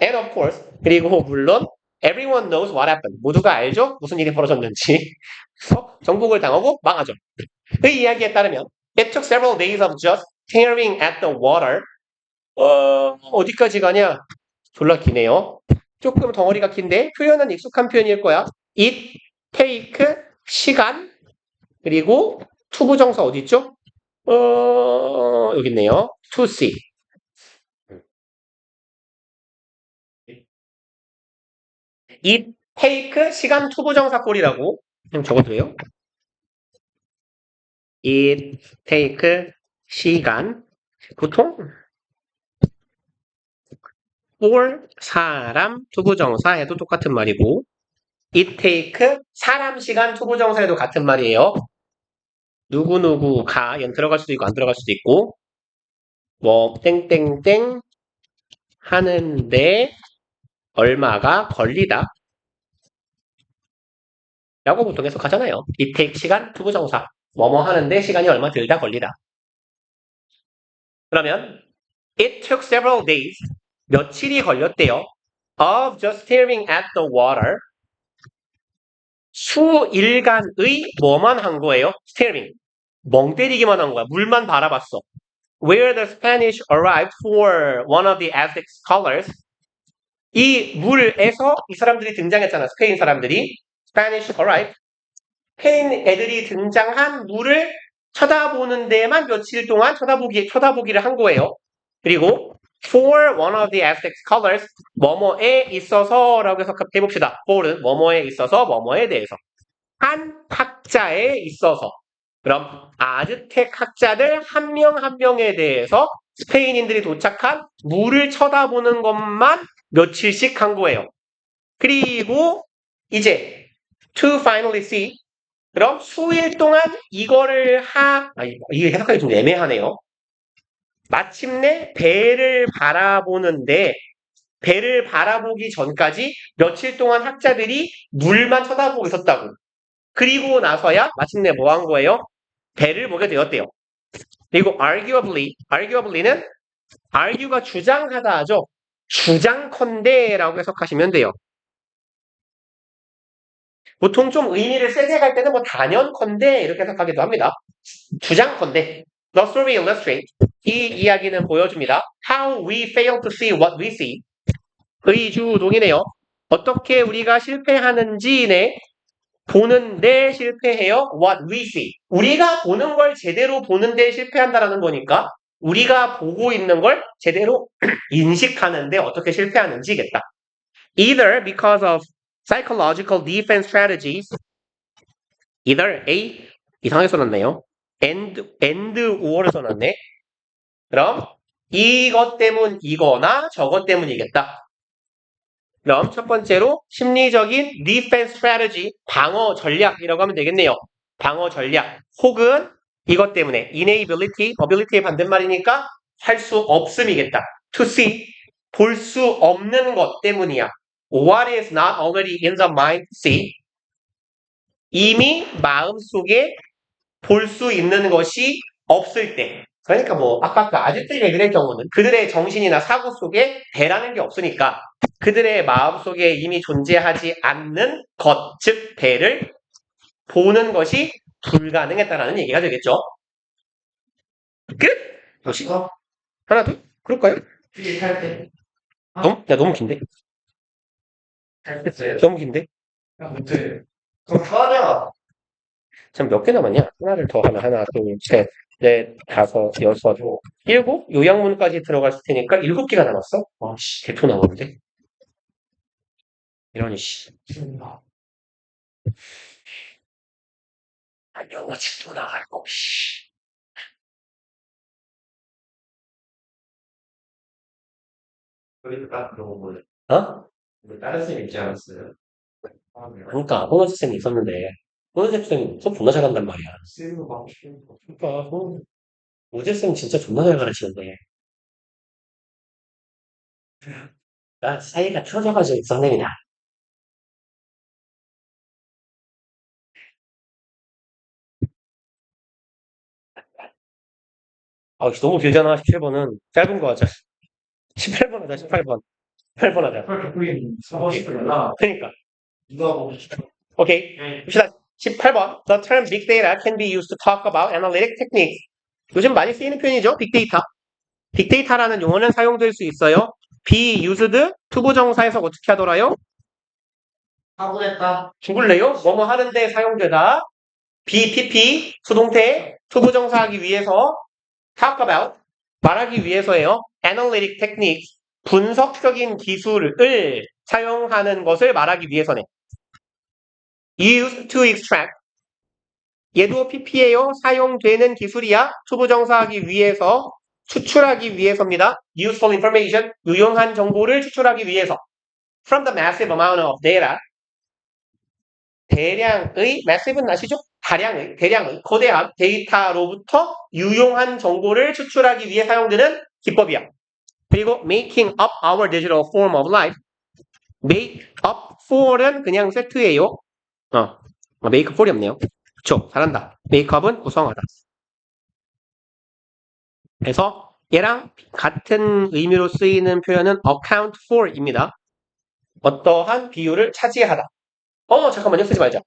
And of course, 그리고 물론 everyone knows what happened. 모두가 알죠? 무슨 일이 벌어졌는지. 그래서 정복을 당하고 망하죠. 그 이야기에 따르면 it took several days of just staring at the water. 어디까지 가냐? 졸라 기네요. 조금 덩어리가 긴데 표현은 익숙한 표현일 거야. it, take, 시간, 그리고 투부정사 어디 있죠? 여기 있네요. to see. it, take, 시간 투부정사 꼴이라고 적어도요. it, take, 시간. 보통 for, 사람, 투부정사 해도 똑같은 말이고 it take, 사람, 시간, 투부정사 해도 같은 말이에요. 누구누구가 연 들어갈 수도 있고 안 들어갈 수도 있고 뭐 땡땡땡 하는데 얼마가 걸리다 라고 보통 해석하잖아요. it take 시간, 투부정사 뭐뭐 하는데 시간이 얼마 들다 걸리다. 그러면 it took several days 며칠이 걸렸대요. of just staring at the water 수일간의 뭐만 한 거예요? staring 멍 때리기만 한 거야. 물만 바라봤어. Where the Spanish arrived for one of the Aztec scholars 이 물에서 이 사람들이 등장했잖아. 스페인 사람들이 Spanish arrived 스페인 애들이 등장한 물을 쳐다보는 데만 며칠 동안 쳐다보기를 한 거예요. 그리고 for one of the Aztec scholars 뭐뭐에 있어서라고 해석해봅시다. for는 뭐뭐에 있어서 뭐뭐에 대해서 한 학자에 있어서 그럼 아즈텍 학자들 한 명 한 명에 대해서 스페인인들이 도착한 물을 쳐다보는 것만 며칠씩 한 거예요. 그리고 이제 to finally see 그럼 수일 동안 이거를 이게 해석하기 좀 애매하네요. 마침내 배를 바라보는데 배를 바라보기 전까지 며칠 동안 학자들이 물만 쳐다보고 있었다고. 그리고 나서야 마침내 뭐 한 거예요? 배를 보게 되었대요. 그리고 arguably는 argue가 주장하다 하죠. 주장컨대라고 해석하시면 돼요. 보통 좀 의미를 세게 갈 때는 뭐 단연컨대 이렇게 해석하기도 합니다. 주장컨대. The story illustrates. 이 이야기는 보여줍니다. How we fail to see what we see. 의주동이네요. 어떻게 우리가 실패하는지네. 보는데 실패해요. What we see. 우리가 보는 걸 제대로 보는데 실패한다라는 거니까 우리가 보고 있는 걸 제대로 인식하는데 어떻게 실패하는지겠다. Either because of psychological defense strategies. Either A 이상하게 써놨네요. and or를 써놨네. 그럼 이것 때문이거나 저것 때문이겠다. 그럼 첫 번째로 심리적인 defense strategy, 방어 전략이라고 하면 되겠네요. 방어 전략 혹은 이것 때문에 inability, ability의 반대말이니까 할 수 없음이겠다. to see, 볼 수 없는 것 때문이야. What is not already in the mind, see. 이미 마음속에 볼 수 있는 것이 없을 때 그러니까 뭐 아까 그 아저씨 애들의 경우는 그들의 정신이나 사고 속에 배라는 게 없으니까 그들의 마음 속에 이미 존재하지 않는 것, 즉 배를 보는 것이 불가능했다라는 얘기가 되겠죠. 끝? 역시 하나 둘 그럴까요? 뒤에 할 때. 너무 긴데? 잘 됐어요. 너무 긴데? 야, 못해. 그럼 하자. 지금 몇 개 남았냐? 하나를 더 하나, 하나, 둘, 셋, 넷, 다섯, 여섯, 일곱? 요양문까지 들어갔을 테니까 7개가 남았어? 와, 씨, 대표 나오는데? 이러니, 씨. 아, 영어 집도 나갈 거, 씨. 그러니까 그런 거 어? 다른 쌤 있지 않았어요? 그러니까, 호너스 쌤이 있었는데, 호너스 쌤 수업 존나 잘한단 말이야. 쌤도 막 쉬운 거. 그러니까, 우재 쌤 진짜 존나 잘 가르치는데. 나 사이가 틀어져가지고 선생이다. 아, 너무 길잖아, 17번은. 짧은 거 하자. 18번 하자, 18번. 18번 하자. 그게 사고싶으나 그러니까. 누가 보고 싶어? 오케이. 봅시다. 18번. The term big data can be used to talk about analytic techniques. 요즘 많이 쓰이는 표현이죠. 빅데이터. 빅데이터라는 용어는 사용될 수 있어요. be used 투부정사에서 어떻게 하더라요? 하고했다. 죽을래요? 뭐뭐 하는데 사용되다. be pp 수동태 투부정사 하기 위해서 talk about 말하기 위해서예요. analytic techniques 분석적인 기술을 사용하는 것을 말하기 위해서네. used to extract 얘도 pp예요. 사용되는 기술이야. 투부정사하기 위해서 추출하기 위해서입니다. useful information 유용한 정보를 추출하기 위해서 from the massive amount of data 대량의 massive는 아시죠? 대량의 거대한 데이터로부터 유용한 정보를 추출하기 위해 사용되는 기법이야. 그리고 making up our digital form of life make up for은 그냥 세트예요. make up for이 없네요. 그쵸, 잘한다. make up은 구성하다. 그래서 얘랑 같은 의미로 쓰이는 표현은 account for입니다. 어떠한 비율을 차지하다. 잠깐만요. 쓰지 말자.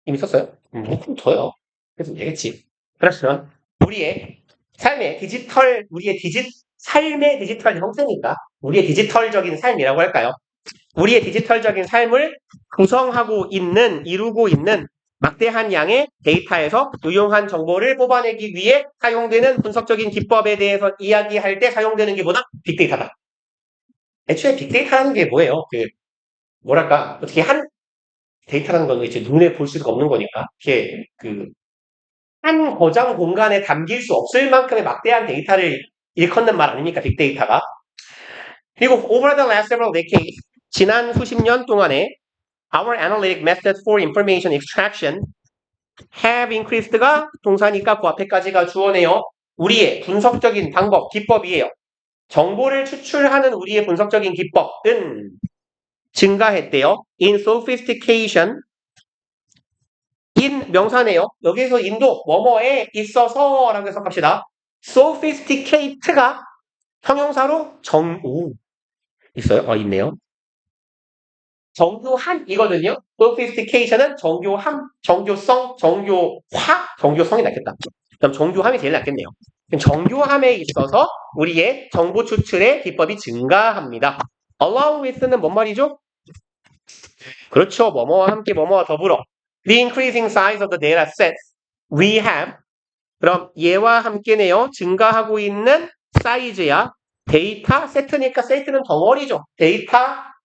이미 썼어요? 그럼 더요. 그래서 되겠지. 그렇지만 우리의 삶의 디지털 형태니까 우리의 디지털적인 삶이라고 할까요? 우리의 디지털적인 삶을 이루고 있는 막대한 양의 데이터에서 유용한 정보를 뽑아내기 위해 사용되는 분석적인 기법에 대해서 이야기할 때 사용되는 게 뭐다? 빅데이터다. 애초에 빅데이터라는 게 뭐예요? 어떻게 한 데이터라는 건 이제 눈에 볼 수가 없는 거니까 이게 한 거장 공간에 담길 수 없을 만큼의 막대한 데이터를 일컫는 말 아닙니까? 빅데이터가. 그리고 over the last several decades 지난 수십 년 동안에 our analytic methods for information extraction have increased가 동사니까 그 앞에까지가 주어네요. 우리의 분석적인 방법, 기법이에요. 정보를 추출하는 우리의 분석적인 기법은 증가했대요. in sophistication in 명사네요. 여기서 인도 뭐뭐에 있어서 라고 해석합시다. sophisticate가 형용사로 있어요? 있네요. 정교한이거든요. sophistication은 정교함, 정교성, 정교성이 낫겠다. 그럼 정교함이 제일 낫겠네요. 정교함에 있어서 우리의 정보 추출의 기법이 증가합니다. along with는 뭔 말이죠? 그렇죠. 뭐뭐와 함께 뭐뭐와 더불어 the increasing size of the data sets we have 그럼 얘와 함께네요. 증가하고 있는 사이즈야. 데이터 세트니까 세트는 덩어리죠. 데이터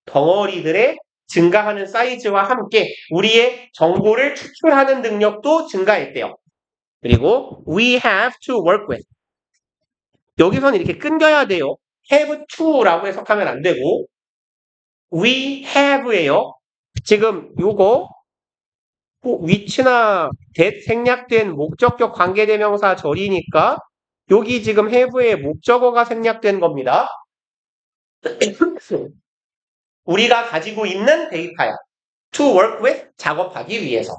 덩어리들의 증가하는 사이즈와 함께 우리의 정보를 추출하는 능력도 증가했대요. 그리고 we have to work with 여기서는 이렇게 끊겨야 돼요. have to라고 해석하면 안 되고 we have예요. 지금 요거 which나 that 생략된 목적격 관계대명사 절이니까 여기 지금 have의 목적어가 생략된 겁니다. 우리가 가지고 있는 데이터야. to work with 작업하기 위해서.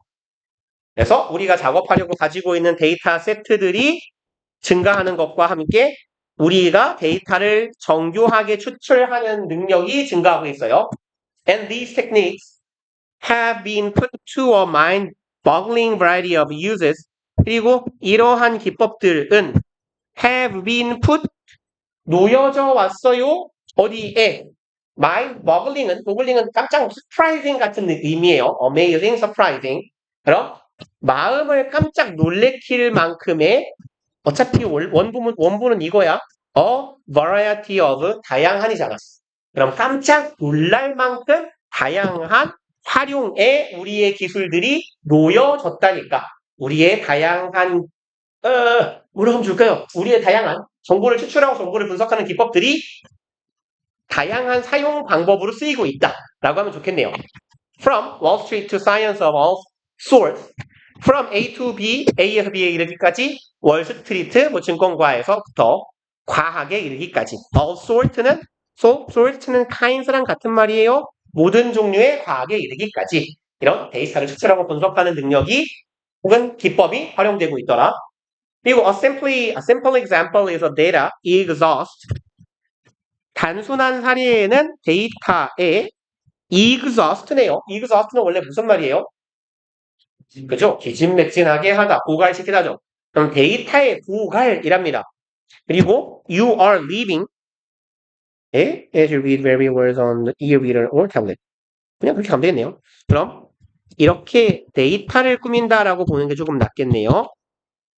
그래서 우리가 작업하려고 가지고 있는 데이터 세트들이 증가하는 것과 함께 우리가 데이터를 정교하게 추출하는 능력이 증가하고 있어요. And these techniques have been put to a mind-boggling variety of uses. 그리고 이러한 기법들은 have been put 놓여져 왔어요. 어디에? boggling은 깜짝 surprising 같은 의미예요. amazing, surprising. 그럼 마음을 깜짝 놀래킬 만큼의 어차피 원문은 이거야. A variety of 다양한이잖아. 그럼 깜짝 놀랄 만큼 다양한 활용에 우리의 기술들이 놓여졌다니까. 우리의 다양한 뭐라고 하면 좋을까요? 우리의 다양한 정보를 추출하고 정보를 분석하는 기법들이 다양한 사용 방법으로 쓰이고 있다라고 하면 좋겠네요. From Wall Street to science of all sorts. From A to B, A에서 B에 이르기까지 월스트리트, 증권가에서부터 과학에 이르기까지. All sort는 kinds랑 같은 말이에요. 모든 종류의 과학에 이르기까지. 이런 데이터를 추출하고 분석하는 능력이 혹은 기법이 활용되고 있더라. 그리고 a simple example is a data exhaust. 단순한 사례에는 데이터의 exhaust네요. exhaust는 원래 무슨 말이에요? 그죠? 기진맥진하게 하다, 고갈시키다죠. 그럼 데이터의 고갈이랍니다. 그리고 you are leaving as you read very words on the e-reader or tablet. 그냥 그렇게 하면 되겠네요. 그럼 이렇게 데이터를 꾸민다라고 보는 게 조금 낫겠네요.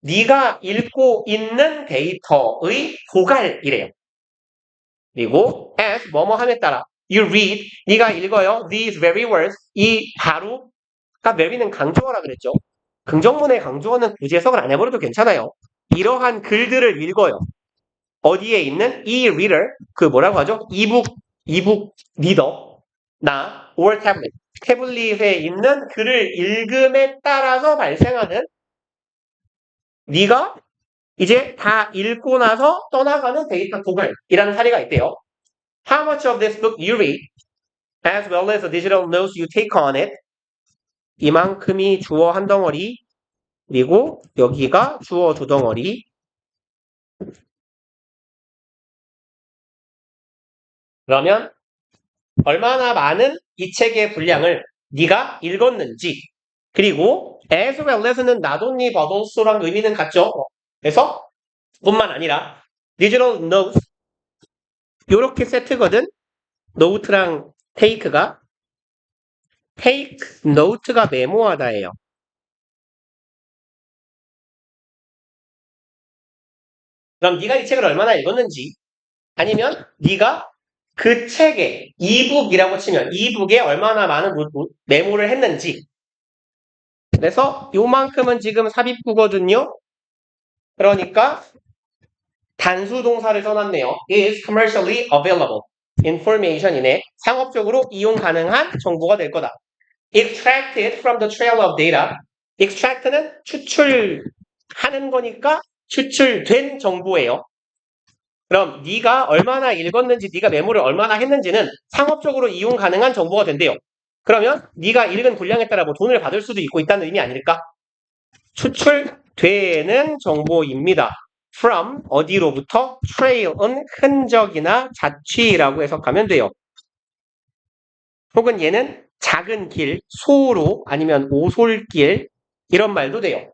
네가 읽고 있는 데이터의 고갈이래요. 그리고 as 뭐뭐함에 따라 you read 네가 읽어요. These very words 이 바로 아까 very는 강조어라 그랬죠. 긍정문의 강조어는 굳이 해석을 안 해버려도 괜찮아요. 이러한 글들을 읽어요. 어디에 있는 e-reader 그 뭐라고 하죠? 이북 리더 나 or tablet 태블릿에 있는 글을 읽음에 따라서 발생하는 네가 이제 다 읽고 나서 떠나가는 데이터 고갈이라는 사례가 있대요. How much of this book you read, as well as the digital notes you take on it. 이만큼이 주어 한 덩어리, 그리고 여기가 주어 두 덩어리. 그러면 얼마나 많은 이 책의 분량을 네가 읽었는지, 그리고 as well as는 not only but also랑 의미는 같죠. 그래서 뿐만 아니라 digital notes 요렇게 세트거든. 노트랑 take가 take note가 메모하다예요. 그럼 네가 이 책을 얼마나 읽었는지 아니면 네가 그 책에 이북이라고 치면 이북에 얼마나 많은 메모를 했는지 그래서 요만큼은 지금 삽입구거든요. 그러니까 단수 동사를 써놨네요. is commercially available information이네. 상업적으로 이용 가능한 정보가 될 거다. extracted from the trail of data. extract는 추출하는 거니까 추출된 정보예요. 그럼 네가 얼마나 읽었는지, 네가 메모를 얼마나 했는지는 상업적으로 이용 가능한 정보가 된대요. 그러면 네가 읽은 분량에 따라 뭐 돈을 받을 수도 있고 있다는 의미 아닐까? 추출되는 정보입니다. from 어디로부터? trail은 흔적이나 자취라고 해석하면 돼요. 혹은 얘는 작은 길, 소로 아니면 오솔길 이런 말도 돼요.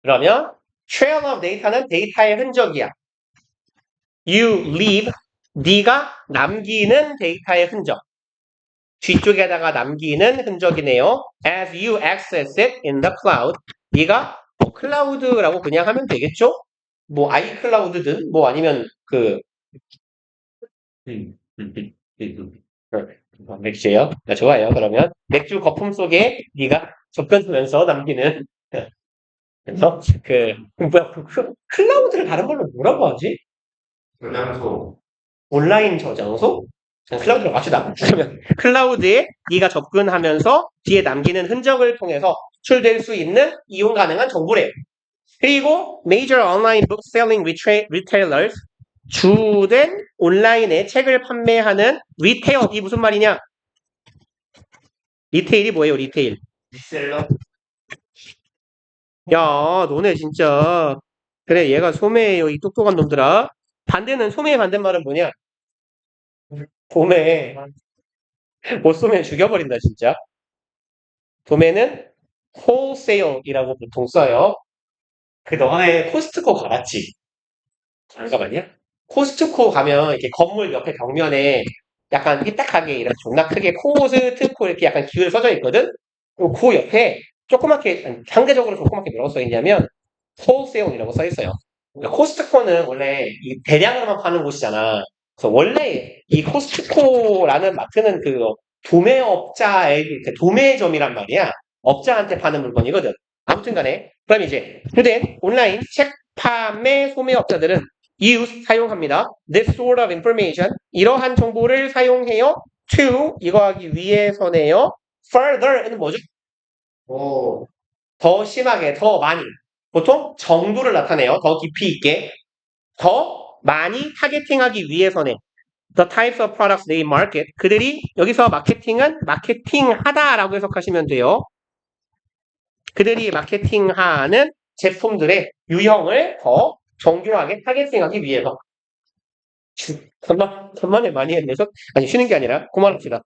그러면 trail of data는 데이터의 흔적이야. You leave, 네가 남기는 데이터의 흔적. 뒤쪽에다가 남기는 흔적이네요. As you access it in the cloud. 네가 클라우드라고 그냥 하면 되겠죠? 뭐 아이클라우드든 뭐 아니면 맥주예요. 좋아요. 그러면 맥주 거품 속에 네가 접근하면서 남기는 그래서 클라우드를 다른 말로 뭐라고 하지? 저장소. 온라인 저장소? 클라우드로 갑시다. 그러면 클라우드에 네가 접근하면서 뒤에 남기는 흔적을 통해서 추출될 수 있는 이용 가능한 정보래요. 그리고 major online book selling retailers 주된 온라인에 책을 판매하는 리테일 이 무슨 말이냐? 리테일이 뭐예요? 리테일. 리셀러. 야, 너네 진짜. 그래, 얘가 소매예요, 이 똑똑한 놈들아. 반대는, 소매의 반대말은 뭐냐? 도매. 못 쏘면 죽여버린다, 진짜. 도매는 wholesale이라고 보통 써요. 그 너네 코스트코 가봤지? 안 가봤냐? 코스트코 가면 이렇게 건물 옆에 벽면에 약간 삐딱하게 이렇게 존나 크게 코스트코 이렇게 약간 기울 써져 있거든? 그리고 그 옆에 조그맣게, 상대적으로 조그맣게 뭐라고 써 있냐면, wholesale이라고 써 있어요. 그러니까 코스트코는 원래 이 대량으로만 파는 곳이잖아. 그래서 원래 이 코스트코라는 마트는 그 도매업자의 그 도매점이란 말이야. 업자한테 파는 물건이거든. 아무튼 간에. 그럼 이제 휴대폰, 온라인, 책 판매 소매업자들은 use 사용합니다. This sort of information 이러한 정보를 사용해요. To 이거 하기 위해서네요. Further는 뭐죠? 더 심하게, 더 많이. 보통 정도를 나타내요. 더 깊이 있게. 더 많이 타겟팅하기 위해서는 the types of products they market. 그들이 여기서 마케팅은 마케팅하다라고 해석하시면 돼요. 그들이 마케팅하는 제품들의 유형을 더 정교하게 타겟팅하기 위해서. 간만에 많이 했네. 아니, 쉬는 게 아니라 그만합시다.